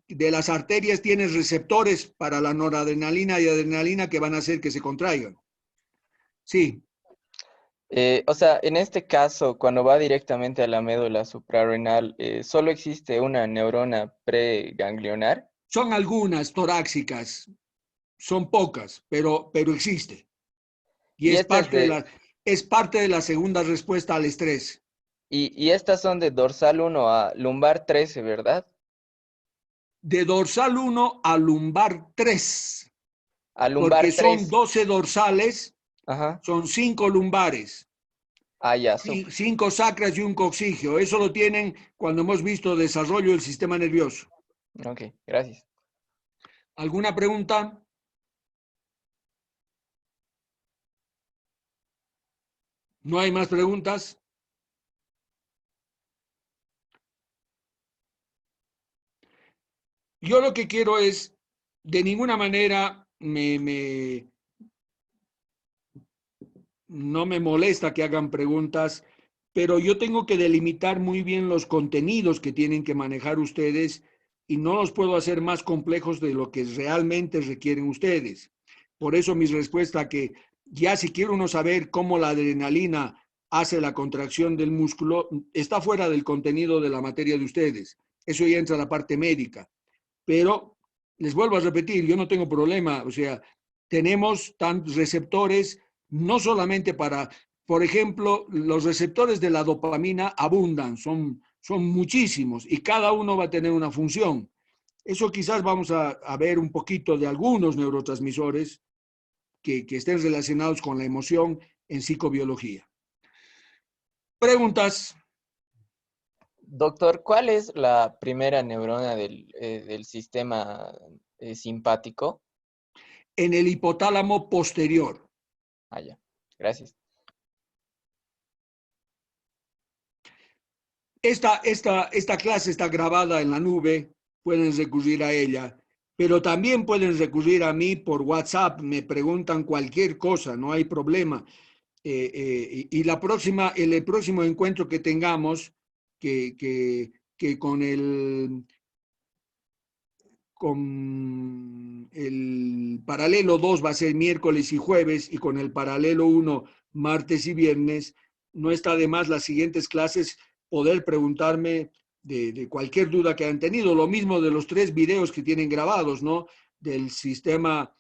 de las arterias tienen receptores para la noradrenalina y adrenalina que van a hacer que se contraigan. Sí. o sea, en este caso, cuando va directamente a la médula suprarrenal, ¿solo existe una neurona preganglionar? Son algunas torácicas, son pocas, pero existe. Y es parte de la segunda respuesta al estrés. Y estas son de dorsal 1 a lumbar 13, ¿verdad? De dorsal 1 a lumbar 3. A lumbar porque 3. son 12 dorsales, Ajá. son 5 lumbares. Ah, ya. 5 sacras y un coxigio. Eso lo tienen cuando hemos visto desarrollo del sistema nervioso. Ok, gracias. ¿Alguna pregunta? ¿No hay más preguntas? Yo lo que quiero es, de ninguna manera no me molesta que hagan preguntas, pero yo tengo que delimitar muy bien los contenidos que tienen que manejar ustedes y no los puedo hacer más complejos de lo que realmente requieren ustedes. Por eso mi respuesta que ya si quiere uno saber cómo la adrenalina hace la contracción del músculo, está fuera del contenido de la materia de ustedes. Eso ya entra a la parte médica. Pero les vuelvo a repetir, yo no tengo problema, o sea, tenemos tantos receptores, no solamente para, por ejemplo, los receptores de la dopamina abundan, son muchísimos y cada uno va a tener una función. Eso quizás vamos a ver un poquito de algunos neurotransmisores que estén relacionados con la emoción en psicobiología. ¿Preguntas? Doctor, ¿cuál es la primera neurona del sistema simpático? En el hipotálamo posterior. Ah, ya. Gracias. Esta clase está grabada en la nube, pueden recurrir a ella, pero también pueden recurrir a mí por WhatsApp, me preguntan cualquier cosa, no hay problema. Y el próximo encuentro que tengamos, que con el paralelo 2 va a ser miércoles y jueves, y con el paralelo 1 martes y viernes, no está de más las siguientes clases poder preguntarme de cualquier duda que hayan tenido. Lo mismo de los 3 videos que tienen grabados, ¿no? Del sistema,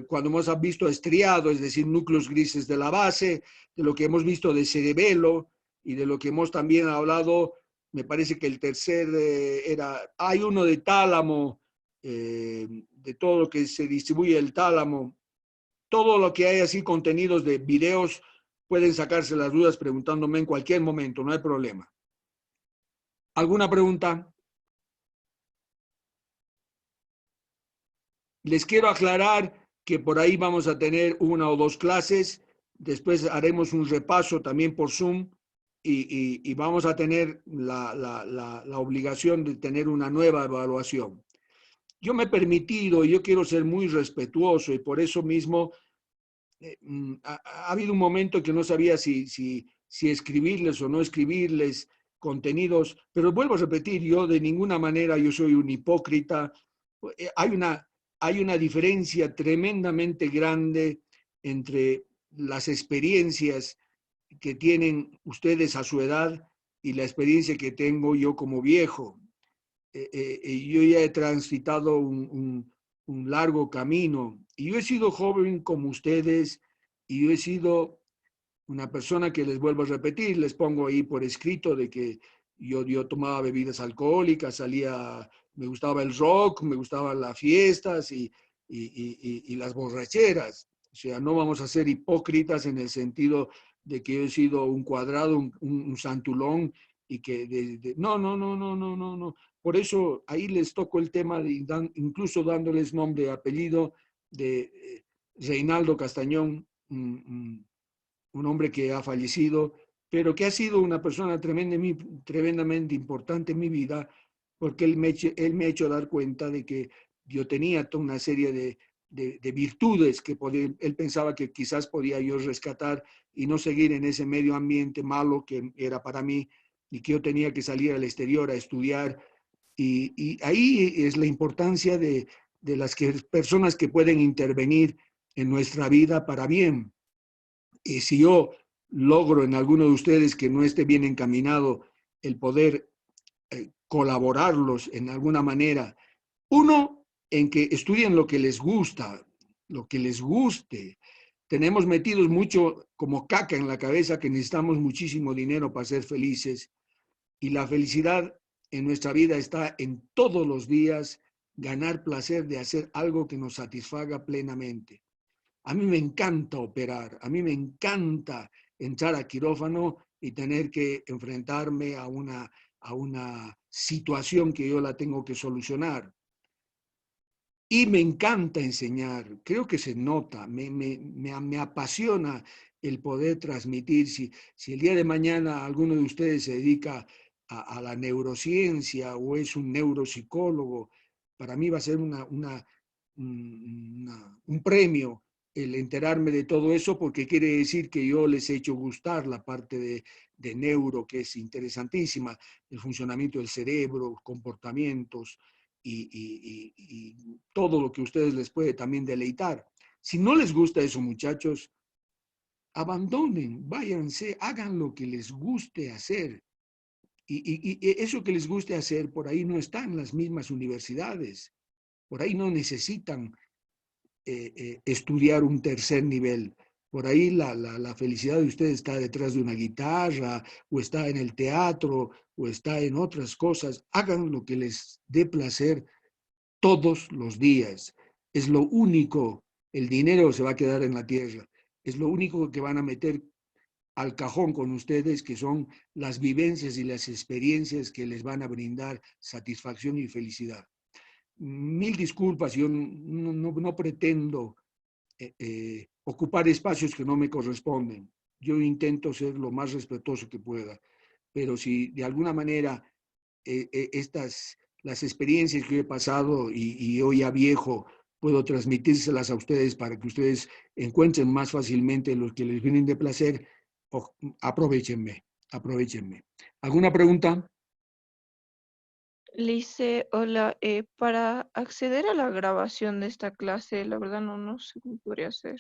cuando hemos visto estriado, es decir, núcleos grises de la base, de lo que hemos visto de cerebelo y de lo que hemos también hablado, me parece que el tercer hay uno de tálamo, de todo lo que se distribuye el tálamo, todo lo que hay así contenidos de videos, pueden sacarse las dudas preguntándome en cualquier momento, no hay problema. ¿Alguna pregunta? Les quiero aclarar que por ahí vamos a tener 1 o 2 clases, después haremos un repaso también por Zoom y vamos a tener la obligación de tener una nueva evaluación. Yo me he permitido, y yo quiero ser muy respetuoso, y por eso mismo ha habido un momento que no sabía si escribirles o no escribirles contenidos, pero vuelvo a repetir, yo de ninguna manera yo soy un hipócrita. Hay una diferencia tremendamente grande entre las experiencias que tienen ustedes a su edad y la experiencia que tengo yo como viejo. Yo ya he transitado un largo camino y yo he sido joven como ustedes y yo he sido una persona que les vuelvo a repetir, les pongo ahí por escrito de que yo tomaba bebidas alcohólicas, me gustaba el rock, me gustaban las fiestas y las borracheras. O sea, no vamos a ser hipócritas en el sentido de que yo he sido un cuadrado, un santulón y que no. Por eso ahí les toco el tema, incluso dándoles nombre y apellido de Reinaldo Castañón, un hombre que ha fallecido, pero que ha sido una persona tremendamente importante en mi vida, porque él me ha hecho dar cuenta de que yo tenía toda una serie de virtudes que él pensaba que quizás podía yo rescatar y no seguir en ese medio ambiente malo que era para mí y que yo tenía que salir al exterior a estudiar. Y ahí es la importancia de las personas que pueden intervenir en nuestra vida para bien. Y si yo logro en alguno de ustedes que no esté bien encaminado el poder colaborarlos en alguna manera, uno, en que estudien lo que les gusta, lo que les guste. Tenemos metidos mucho como caca en la cabeza que necesitamos muchísimo dinero para ser felices y la felicidad en nuestra vida está en todos los días ganar placer de hacer algo que nos satisfaga plenamente. A mí me encanta operar, a mí me encanta entrar a quirófano y tener que enfrentarme a una situación que yo la tengo que solucionar. Y me encanta enseñar, creo que se nota, me apasiona el poder transmitir. Si el día de mañana alguno de ustedes se dedica a la neurociencia o es un neuropsicólogo, para mí va a ser un premio el enterarme de todo eso, porque quiere decir que yo les he hecho gustar la parte de neuro, que es interesantísima, el funcionamiento del cerebro, comportamientos y todo lo que a ustedes les puede también deleitar. Si no les gusta eso, muchachos, abandonen, váyanse, hagan lo que les guste hacer. Y eso que les guste hacer, por ahí no está en las mismas universidades, por ahí no necesitan estudiar un tercer nivel. Por ahí la felicidad de ustedes está detrás de una guitarra, o está en el teatro, o está en otras cosas. Hagan lo que les dé placer todos los días. Es lo único, el dinero se va a quedar en la tierra. Es lo único que van a meter al cajón con ustedes, que son las vivencias y las experiencias que les van a brindar satisfacción y felicidad. Mil disculpas, yo no pretendo ocupar espacios que no me corresponden. Yo intento ser lo más respetuoso que pueda, pero si de alguna manera las experiencias que yo he pasado y hoy ya viejo, puedo transmitírselas a ustedes para que ustedes encuentren más fácilmente los que les vienen de placer, aprovechenme. ¿Alguna pregunta? Lice, hola, para acceder a la grabación de esta clase, la verdad no sé cómo podría hacer.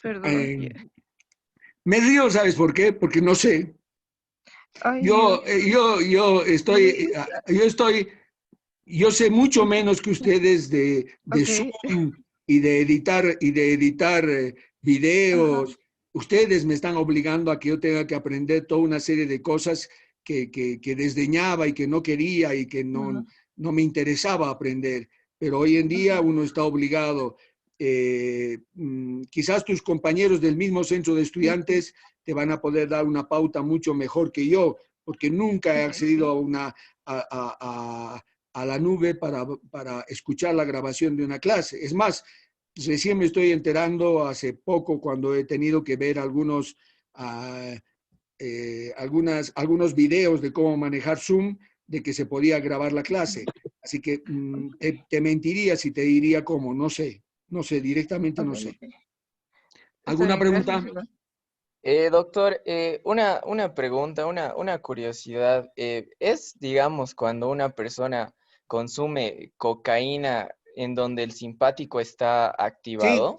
Perdón. Me río, ¿sabes por qué? Porque no sé. Ay, Yo sé mucho menos que ustedes de Ok. Zoom y de editar videos. Ajá. Ustedes me están obligando a que yo tenga que aprender toda una serie de cosas que desdeñaba y que no quería y que Ajá. no me interesaba aprender. Pero hoy en día uno está obligado. Quizás tus compañeros del mismo centro de estudiantes te van a poder dar una pauta mucho mejor que yo, porque nunca he accedido a la nube para escuchar la grabación de una clase. Es más, recién me estoy enterando hace poco cuando he tenido que ver algunos videos de cómo manejar Zoom, de que se podía grabar la clase. Así que te mentiría si te diría cómo, no sé, directamente no sé. Está ¿Alguna bien, pregunta? gracias. Iván. Doctor, una pregunta, una curiosidad. ¿Es, digamos, cuando una persona consume cocaína en donde el simpático está Sí, activado?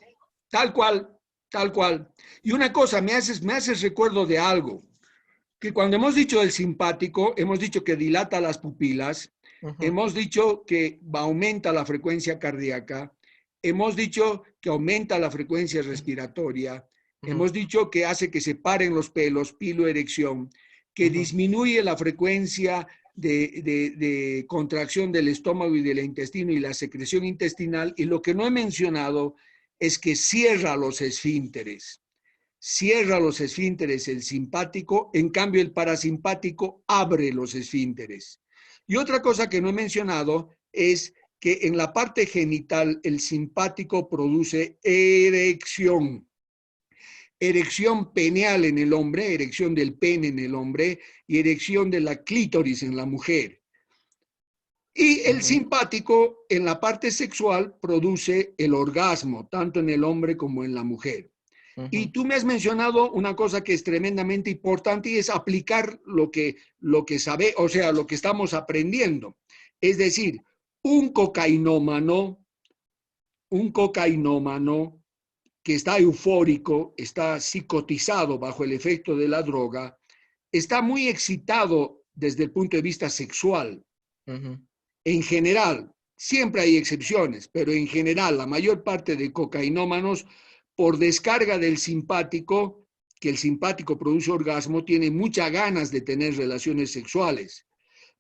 tal cual, tal cual. Y una cosa, me haces recuerdo de algo, que cuando hemos dicho el simpático, hemos dicho que dilata las pupilas, Ujú, hemos dicho que aumenta la frecuencia cardíaca, hemos dicho que aumenta la frecuencia respiratoria, hemos dicho que hace que se paren los pelos, piloerección, que ujú. disminuye la frecuencia de contracción del estómago y del intestino y la secreción intestinal, y lo que no he mencionado es que cierra los esfínteres. Cierra los esfínteres el simpático, en cambio el parasimpático abre los esfínteres. Y otra cosa que no he mencionado es que en la parte genital el simpático produce erección. Erección peneal en el hombre, erección del pene en el hombre y erección de la clítoris en la mujer. Y el simpático en la parte sexual produce el orgasmo, tanto en el hombre como en la mujer. Y tú me has mencionado una cosa que es tremendamente importante y es aplicar lo que sabe, o sea, lo que estamos aprendiendo. Es decir, un cocainómano que está eufórico, está psicotizado bajo el efecto de la droga, está muy excitado desde el punto de vista sexual. En general, siempre hay excepciones, pero en general, la mayor parte de cocainómanos, por descarga del simpático, que el simpático produce orgasmo, tiene muchas ganas de tener relaciones sexuales.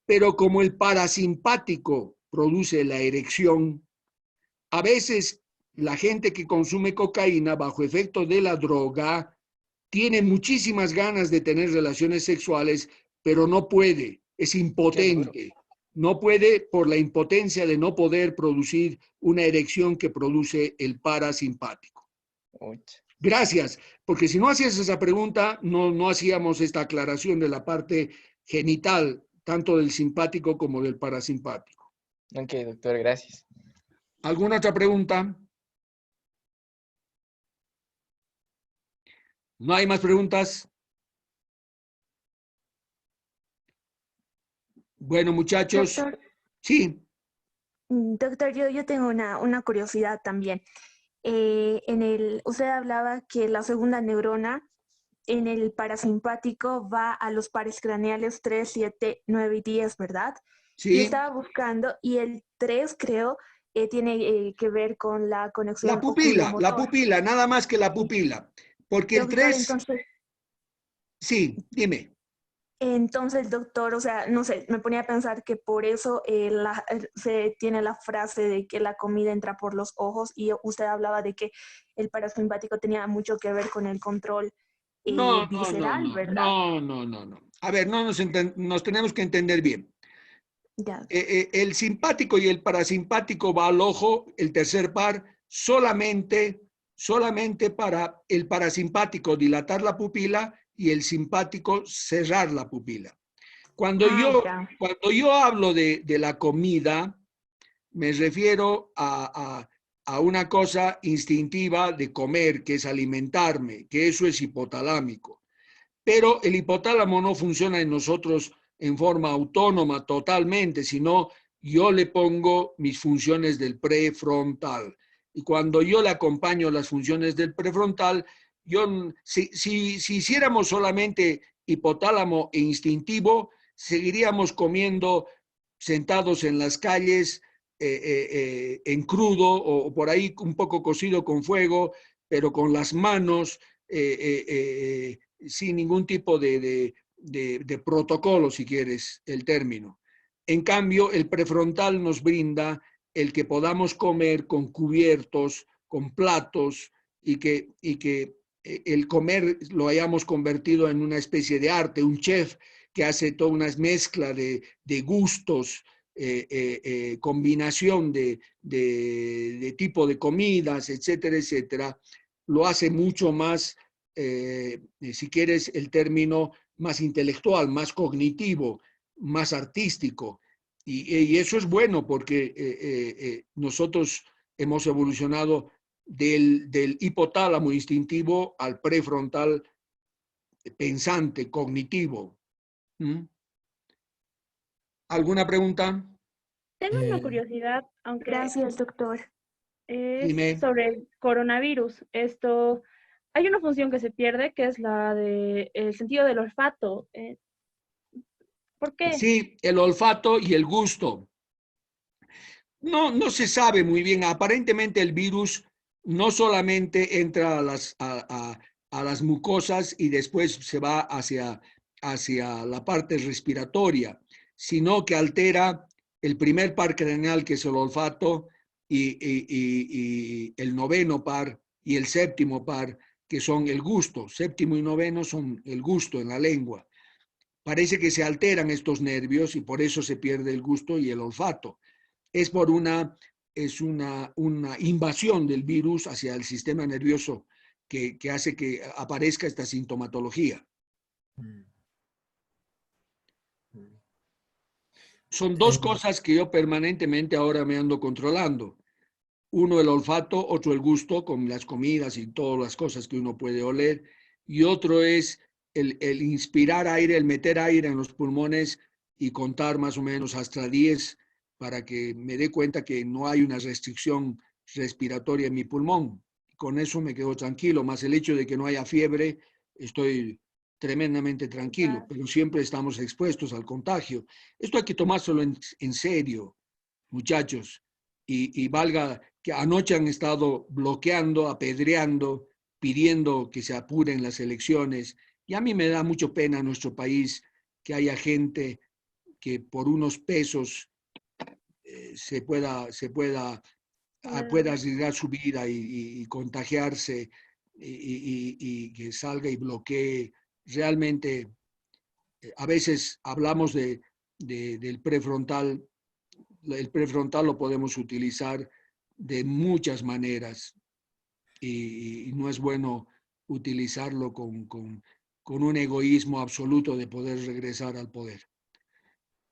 Pero como el parasimpático produce la erección, a veces la gente que consume cocaína bajo efecto de la droga tiene muchísimas ganas de tener relaciones sexuales, pero no puede, es impotente. No puede por la impotencia de no poder producir una erección que produce el parasimpático. Gracias, porque si no hacías esa pregunta, no hacíamos esta aclaración de la parte genital, tanto del simpático como del parasimpático. Ok, doctor, gracias. ¿Alguna otra pregunta? ¿No hay más preguntas? Bueno, muchachos. Doctor, Sí. doctor, yo tengo una curiosidad también. Usted hablaba que la segunda neurona en el parasimpático va a los pares craneales 3, 7, 9 y 10, ¿verdad? Sí. Y estaba buscando, y el 3 creo tiene que ver con la conexión La pupila, nada más que la pupila. Porque Doctor, el 3, entonces, sí, dime. Entonces, doctor, o sea, no sé, me ponía a pensar que por eso se tiene la frase de que la comida entra por los ojos y usted hablaba de que el parasimpático tenía mucho que ver con el control No, no, no, visceral, no, ¿verdad? no, no, no, no. A ver, no nos tenemos que entender bien. Ya. El simpático y el parasimpático va al ojo, el tercer par, solamente para el parasimpático dilatar la pupila y el simpático cerrar la pupila. Cuando Ah, yo, ya. cuando yo hablo de la comida, me refiero a una cosa instintiva de comer, que es alimentarme, que eso es hipotalámico. Pero el hipotálamo no funciona en nosotros en forma autónoma totalmente, sino yo le pongo mis funciones del prefrontal. Y cuando yo le acompaño las funciones del prefrontal, si hiciéramos solamente hipotálamo e instintivo, seguiríamos comiendo sentados en las calles, en crudo o por ahí un poco cocido con fuego, pero con las manos sin ningún tipo de protocolo, si quieres el término. En cambio, el prefrontal nos brinda el que podamos comer con cubiertos, con platos y que el comer lo hayamos convertido en una especie de arte, un chef que hace toda una mezcla de gustos, combinación de tipo de comidas, etcétera, etcétera, lo hace mucho más, si quieres el término, más intelectual, más cognitivo, más artístico. Y eso es bueno porque nosotros hemos evolucionado del hipotálamo instintivo al prefrontal pensante, cognitivo. ¿Mm? ¿Alguna pregunta? Tengo una Eh, curiosidad, aunque Gracias, doctor. es Dime. sobre el coronavirus. Hay una función que se pierde, que es la de el sentido del olfato. ¿Por qué? Sí, el olfato y el gusto. No se sabe muy bien. Aparentemente el virus no solamente entra a las mucosas y después se va hacia la parte respiratoria, sino que altera el primer par craneal, que es el olfato, y el noveno par y el séptimo par, que son el gusto. Séptimo y noveno son el gusto en la lengua. Parece que se alteran estos nervios y por eso se pierde el gusto y el olfato. Es por una invasión del virus hacia el sistema nervioso que hace que aparezca esta sintomatología. mm, mm. Son dos Eh, cosas que yo permanentemente ahora me ando controlando. Uno el olfato, otro el gusto con las comidas y todas las cosas que uno puede oler. Y otro es el inspirar aire, el meter aire en los pulmones y contar más o menos hasta 10 para que me dé cuenta que no hay una restricción respiratoria en mi pulmón. Con eso me quedo tranquilo, más el hecho de que no haya fiebre, estoy tremendamente tranquilo, pero siempre estamos expuestos al contagio. Esto hay que tomárselo en serio, muchachos, y valga que anoche han estado bloqueando, apedreando, pidiendo que se apuren las elecciones. Y a mí me da mucho pena en nuestro país que haya gente que por unos pesos pueda arriesgar su vida y contagiarse y que salga y bloquee. Realmente, a veces hablamos del prefrontal. El prefrontal lo podemos utilizar de muchas maneras y no es bueno utilizarlo con un egoísmo absoluto de poder regresar al poder.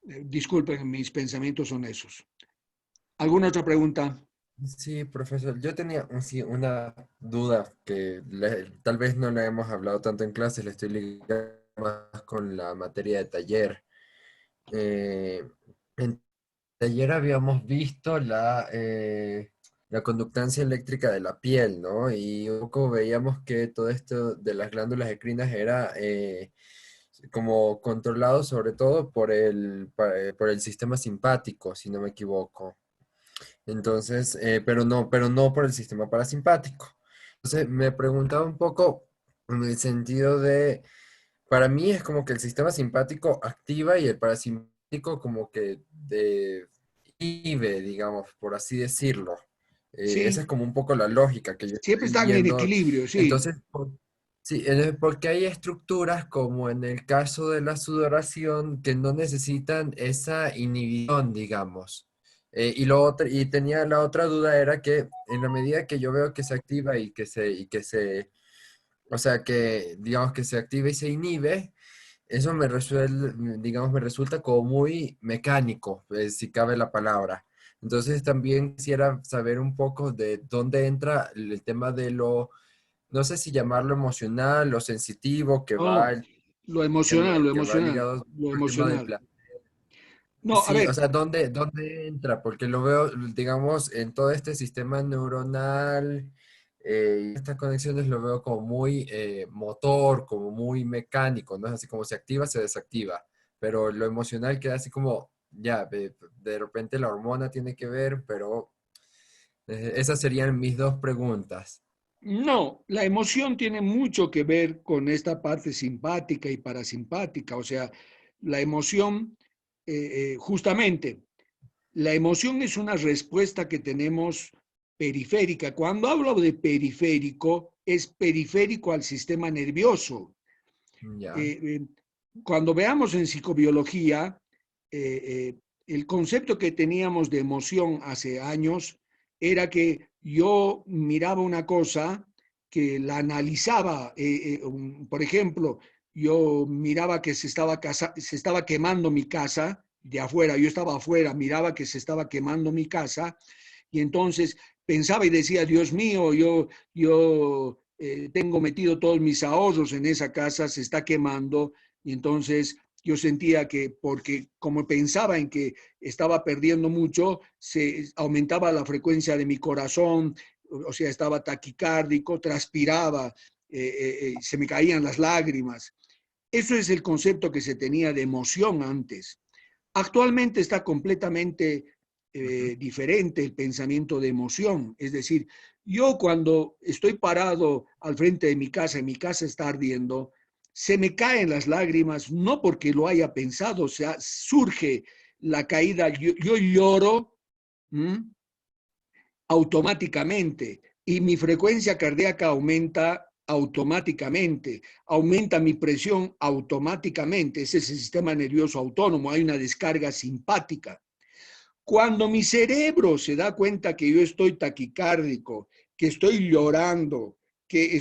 Disculpen, mis pensamientos son esos. ¿Alguna otra pregunta? sí, profesor, yo tenía sí, una duda que tal vez no la hemos hablado tanto en clase, le estoy ligando más con la materia de taller. Eh, en taller habíamos visto la conductancia eléctrica de la piel, ¿no? Y un poco veíamos que todo esto de las glándulas endocrinas era como controlado sobre todo por el sistema simpático, si no me equivoco. Entonces, pero no por el sistema parasimpático. Entonces, me preguntaba un poco en el sentido de para mí es como que el sistema simpático activa y el parasimpático como que inhibe, digamos, por así decirlo. Esa Sí, es como un poco la lógica que yo siempre estoy están en viendo. equilibrio, sí. Entonces, sí, porque hay estructuras como en el caso de la sudoración que no necesitan esa inhibición, digamos. Y tenía la otra duda era que en la medida que yo veo que se activa o sea, que digamos que se activa y se inhibe, eso digamos, me resulta como muy mecánico, si cabe la palabra. Entonces también quisiera saber un poco de dónde entra el tema de no sé si llamarlo emocional o sensitivo, que va No, lo emocional, lo que va emocional, ligado lo al tema del emocional. placer. No, a Sí, o ver, sea, ¿dónde entra? Porque lo veo, digamos, en todo este sistema neuronal, y estas conexiones lo veo como muy motor, como muy mecánico, ¿no? Es así como se activa, se desactiva. Pero lo emocional queda así como, ya, de repente la hormona tiene que ver, pero esas serían mis dos preguntas. no, la emoción tiene mucho que ver con esta parte simpática y parasimpática. O sea, la emoción, justamente, la emoción es una respuesta que tenemos periférica. Cuando hablo de periférico, es periférico al sistema nervioso. Ya. Eh, eh, Cuando veamos en psicobiología, el concepto que teníamos de emoción hace años era que yo miraba una cosa que la analizaba. Por ejemplo, yo miraba que se estaba quemando mi casa de afuera, yo estaba afuera, miraba que se estaba quemando mi casa y entonces pensaba y decía, Dios mío, yo tengo metido todos mis ahorros en esa casa, se está quemando, y entonces yo sentía que porque como pensaba en que estaba perdiendo mucho, se aumentaba la frecuencia de mi corazón, o sea, estaba taquicárdico, transpiraba, se me caían las lágrimas. Eso es el concepto que se tenía de emoción antes. Actualmente está completamente Ujú. diferente el pensamiento de emoción. Es decir, yo cuando estoy parado al frente de mi casa y mi casa está ardiendo, se me caen las lágrimas, no porque lo haya pensado, o sea, surge la caída, yo lloro, ¿m? Automáticamente y mi frecuencia cardíaca aumenta automáticamente, aumenta mi presión automáticamente, ese es el sistema nervioso autónomo, hay una descarga simpática. Cuando mi cerebro se da cuenta que yo estoy taquicárdico, que estoy llorando, que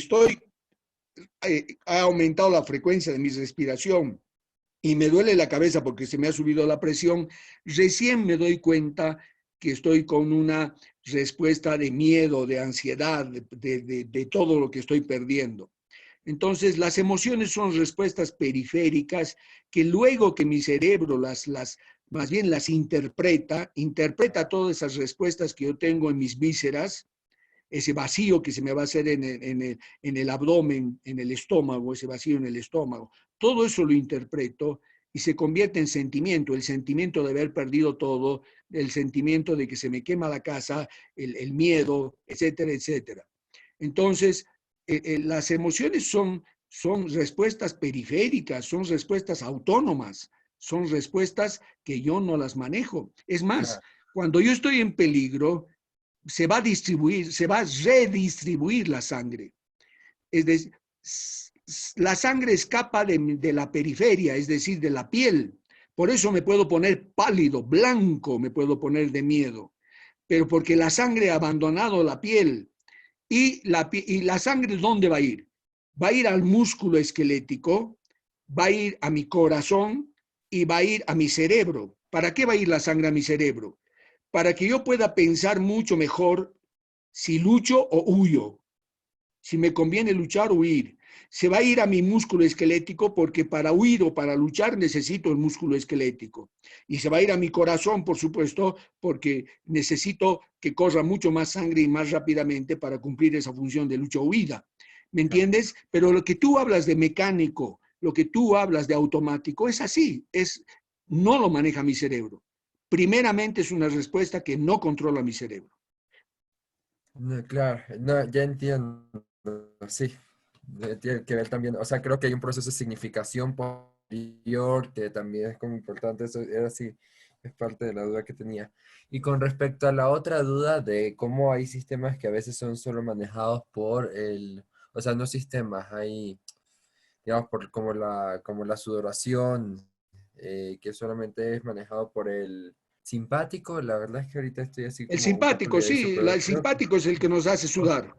ha aumentado la frecuencia de mi respiración y me duele la cabeza porque se me ha subido la presión, recién me doy cuenta que estoy con una respuesta de miedo, de ansiedad, de todo lo que estoy perdiendo. Entonces, las emociones son respuestas periféricas que luego que mi cerebro más bien las interpreta todas esas respuestas que yo tengo en mis vísceras, ese vacío que se me va a hacer en el abdomen, en el estómago, ese vacío en el estómago. Todo eso lo interpreto y se convierte en sentimiento, el sentimiento de haber perdido todo, el sentimiento de que se me quema la casa, el miedo, etcétera, etcétera. Entonces, las emociones son respuestas periféricas, son respuestas autónomas, son respuestas que yo no las manejo. Es más, Claro. cuando yo estoy en peligro, se va a distribuir, se va a redistribuir la sangre. Es decir, la sangre escapa de la periferia, es decir, de la piel. Por eso me puedo poner pálido, blanco, me puedo poner de miedo. Pero porque la sangre ha abandonado la piel. Y la sangre, ¿dónde va a ir? Va a ir al músculo esquelético, va a ir a mi corazón y va a ir a mi cerebro. ¿Para qué va a ir la sangre a mi cerebro? Para que yo pueda pensar mucho mejor si lucho o huyo, si me conviene luchar o huir. Se va a ir a mi músculo esquelético porque para huir o para luchar necesito el músculo esquelético. Y se va a ir a mi corazón, por supuesto, porque necesito que corra mucho más sangre y más rápidamente para cumplir esa función de lucha o huida. ¿Me entiendes? Pero lo que tú hablas de mecánico, lo que tú hablas de automático, es así, no lo maneja mi cerebro. Primeramente es una respuesta que no controla mi cerebro. No, claro, no, ya entiendo, sí. Tiene que ver también, o sea, creo que hay un proceso de significación posterior que también es como importante, eso era así, es parte de la duda que tenía. Y con respecto a la otra duda de cómo hay sistemas que a veces son solo manejados por o sea, no sistemas, hay, digamos, como la sudoración, que solamente es manejado por el simpático, la verdad es que ahorita estoy así El como un poco simpático, olvidadizo, sí, pero el creo que... simpático es el que nos hace sudar.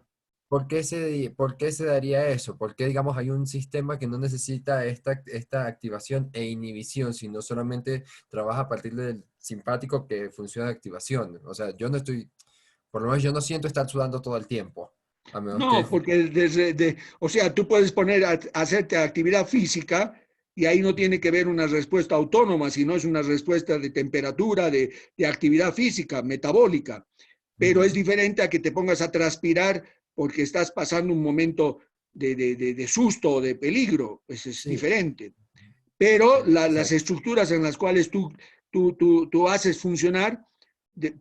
por qué se daría eso? ¿Por qué, digamos, hay un sistema que no necesita esta activación e inhibición, sino solamente trabaja a partir del simpático que funciona de activación? O sea, yo no estoy, por lo menos yo no siento estar sudando todo el tiempo, a menos que... No, porque o sea, tú puedes poner a hacerte actividad física y ahí no tiene que ver una respuesta autónoma, sino es una respuesta de temperatura, de actividad física, metabólica. Pero es diferente a que te pongas a transpirar porque estás pasando un momento de susto o de peligro. Pues es Sí, diferente. Pero las exacto. estructuras en las cuales tú haces funcionar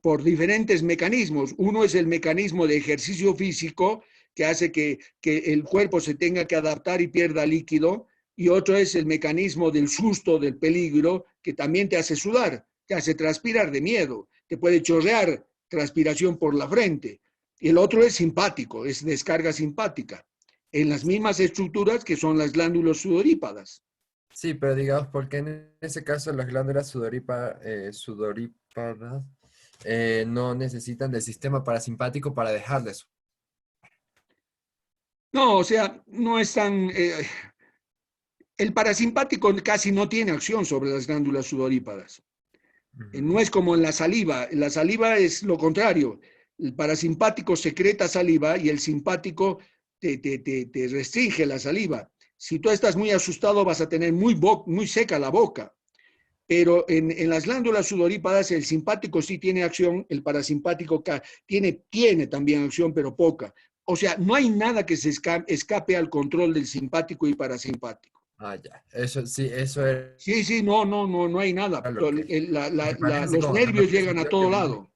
por diferentes mecanismos. Uno es el mecanismo de ejercicio físico que hace que el cuerpo se tenga que adaptar y pierda líquido, y otro es el mecanismo del susto, del peligro, que también te hace sudar, te hace transpirar de miedo, te puede chorrear transpiración por la frente. Y el otro es simpático, es descarga simpática, en las mismas estructuras que son las glándulas sudorípadas. Sí, pero digamos, porque en ese caso las glándulas sudoríparas no necesitan del sistema parasimpático para dejar de sudar? No, o sea, no es tan... el parasimpático casi no tiene acción sobre las glándulas sudorípadas. No Ujú. es como en la saliva. La saliva es lo contrario. El parasimpático secreta saliva y el simpático te restringe la saliva. Si tú estás muy asustado, vas a tener muy seca la boca. Pero en las glándulas sudorípadas el simpático sí tiene acción, el parasimpático tiene también acción, pero poca. O sea, no hay nada que se escape al control del simpático y parasimpático. Ah, ya. Eso sí, eso era Sí, sí, no hay nada. lo que... porque parece así Los como, no me nervios hace llegan a sentido que todo me lado.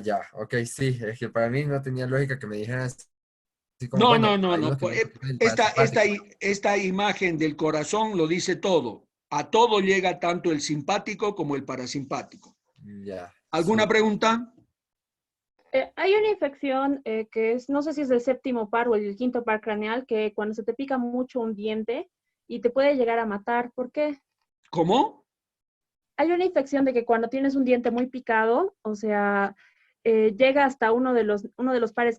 ya, ok, sí, es que para mí no tenía lógica que me dijeran así como, No, no, bueno, no, hay no. unos que me dicen que es el Esta, esta, parasimpático. esta imagen del corazón lo dice todo. A todo llega tanto el simpático como el parasimpático. Ya, ¿Alguna súper. pregunta? Hay una infección que es, no sé si es del séptimo par o el quinto par craneal, que cuando se te pica mucho un diente y te puede llegar a matar. ¿Por qué? ¿Cómo? Hay una infección de que cuando tienes un diente muy picado, o sea, llega hasta uno de los pares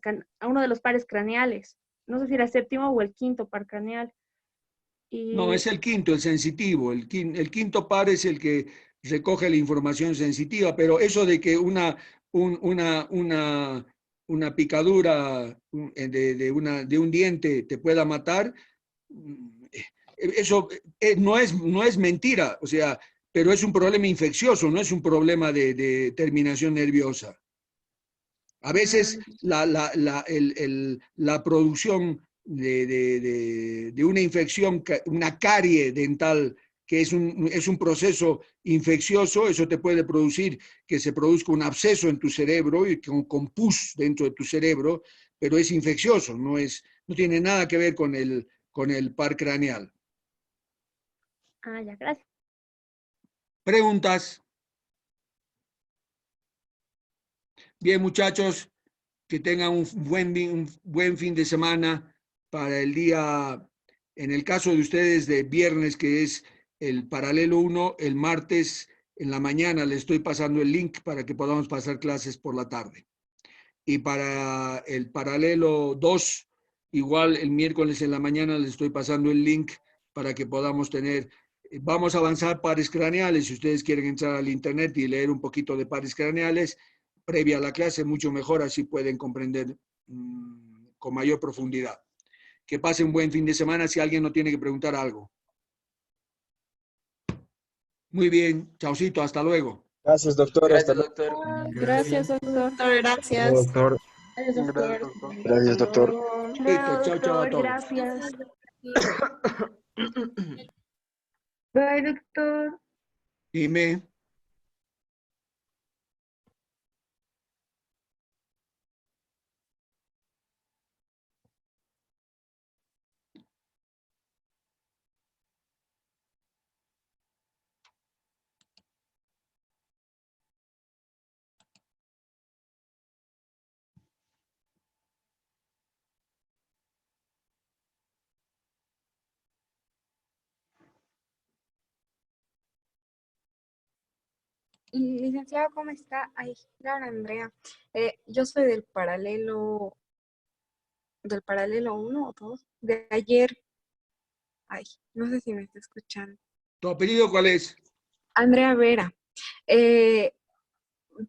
craneales. No sé si era el séptimo o el quinto par craneal. No, es Y el quinto, el sensitivo. El quinto par es el que recoge la información sensitiva, pero eso de que un- una picadura de un diente te pueda matar, eso no es mentira, o sea, pero es un problema infeccioso, no es un problema de terminación nerviosa. A veces mm, la producción de una infección, una carie dental, que es un proceso infeccioso, eso te puede producir que se produzca un absceso en tu cerebro y con pus dentro de tu cerebro, pero es infeccioso, no tiene nada que ver con el par craneal. ya, gracias. Preguntas. Bien, muchachos, que tengan un buen fin de semana para el día, en el caso de ustedes, de viernes, que es el paralelo uno. El martes en la mañana les estoy pasando el link para que podamos pasar clases por la tarde. Y para el paralelo 2, igual el miércoles en la mañana les estoy pasando el link para que podamos tener, vamos a avanzar pares craneales, si ustedes quieren entrar al internet y leer un poquito de pares craneales, previa a la clase, mucho mejor, así pueden comprender con mayor profundidad. Que pasen un buen fin de semana si alguien no tiene que preguntar algo. Muy bien, chaucito, hasta luego. Gracias, doctor. Hasta Gracias, luego. doctor. Que esté Gracias, bien. doctor. Doctor, Hasta luego, gracias. doctor. Gracias, Gracias, doctor. doctor. Gracias, Hasta doctor. luego. Listo, Luego, chao, chao a doctor, todos. gracias. Bye, doctor. Dime. Licenciado, ¿cómo está? Ay, claro, Andrea. Yo soy del paralelo 1 o 2, de ayer. Ay, no sé si me está escuchando. ¿Tu apellido cuál es? Andrea Vera. Eh,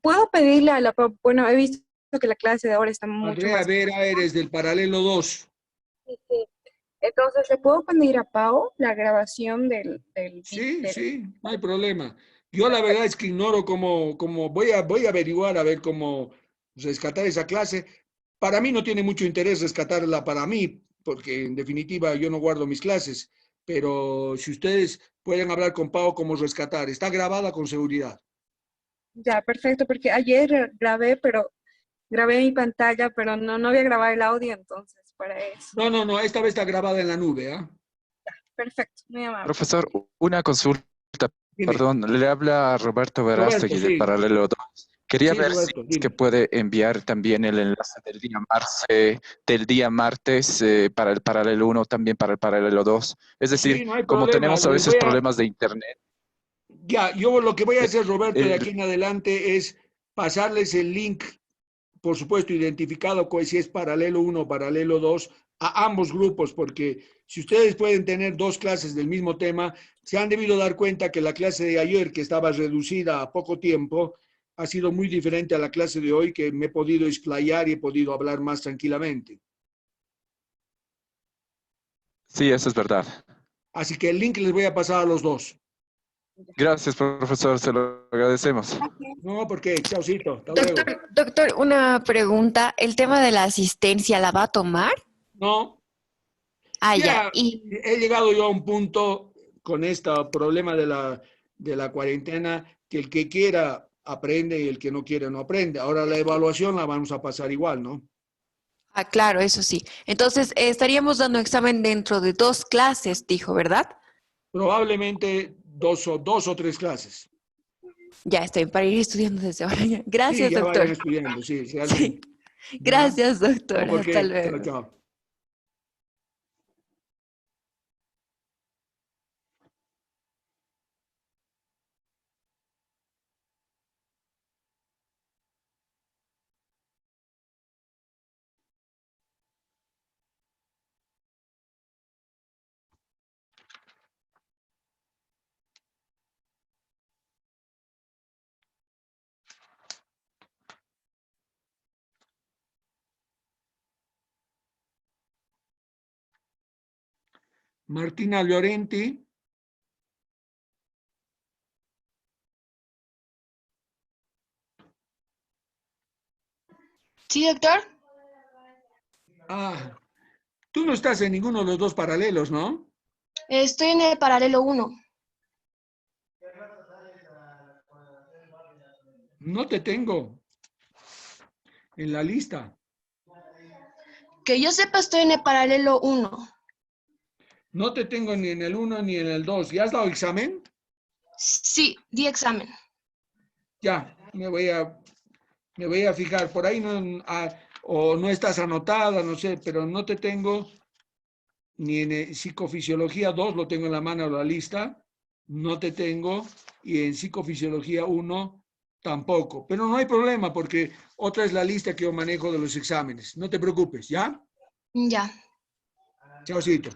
¿Puedo pedirle a bueno, he visto que la clase de ahora está mucho Andrea más... Vera, eres del paralelo 2. Sí, sí. Entonces, ¿le puedo pedir a Pau la grabación Sí, sí, no hay problema. Yo la verdad es que ignoro cómo voy a averiguar a ver cómo rescatar esa clase. Para mí no tiene mucho interés rescatarla para mí, porque en definitiva yo no guardo mis clases. Pero si ustedes pueden hablar con Pau cómo rescatar, está grabada con seguridad. Ya, perfecto, porque ayer grabé mi pantalla, pero no había grabado el audio, entonces, para eso. No, esta vez está grabada en la nube, ¿ah? Perfecto, muy amable. Profesor, una consulta, Dime. perdón, le habla Roberto Roberto, Verástegui del sí. Paralelo 2. Quería Sí, ver si Roberto, es que dime. puede enviar también el enlace del día martes para el Paralelo 1, también para el Paralelo 2. Es decir, Sí, no hay como problema. tenemos a Les veces voy a, problemas de internet. ya, yo lo que voy a eh, hacer, Roberto, de el- aquí en adelante es pasarles el link, por supuesto, identificado si es paralelo 1 o paralelo 2, a ambos grupos, porque si ustedes pueden tener dos clases del mismo tema, se han debido dar cuenta que la clase de ayer, que estaba reducida a poco tiempo, ha sido muy diferente a la clase de hoy, que me he podido explayar y he podido hablar más tranquilamente. sí, eso es verdad. Así que el link les voy a pasar a los dos. Gracias, profesor, se lo agradecemos. No, porque, chaucito, hasta luego. Doctor, una pregunta. ¿El tema de la asistencia la va a tomar? No, Ah, ya. ya he llegado yo a un punto con este problema de la cuarentena, que el que quiera aprende y el que no quiere no aprende. Ahora la evaluación la vamos a pasar igual, ¿no? Ah, claro, eso sí. Entonces, estaríamos dando examen dentro de 2 clases, dijo, ¿verdad? Probablemente dos o tres clases. Ya estoy para ir estudiando desde ahora. Sí, Gracias, ya vayan doctor. estudiando, sí, Sí. realmente. ¿Ya? Gracias, doctor. No, ¿por Hasta qué? Chao, luego. chao. Martina Llorenti. Sí, doctor. Ah, tú no estás en ninguno de los dos paralelos, ¿no? Estoy en el paralelo 1. No te tengo en la lista. Que yo sepa, estoy en el paralelo 1. No te tengo ni en el 1 ni en el 2. ¿Ya has dado examen? Sí, di examen. Ya, me voy a fijar. Por ahí no, o no estás anotada, no sé, pero no te tengo ni en psicofisiología 2, lo tengo en la mano la lista, no te tengo, y en psicofisiología 1 tampoco. Pero no hay problema porque otra es la lista que yo manejo de los exámenes. No te preocupes, ¿ya? Ya. Chaucito.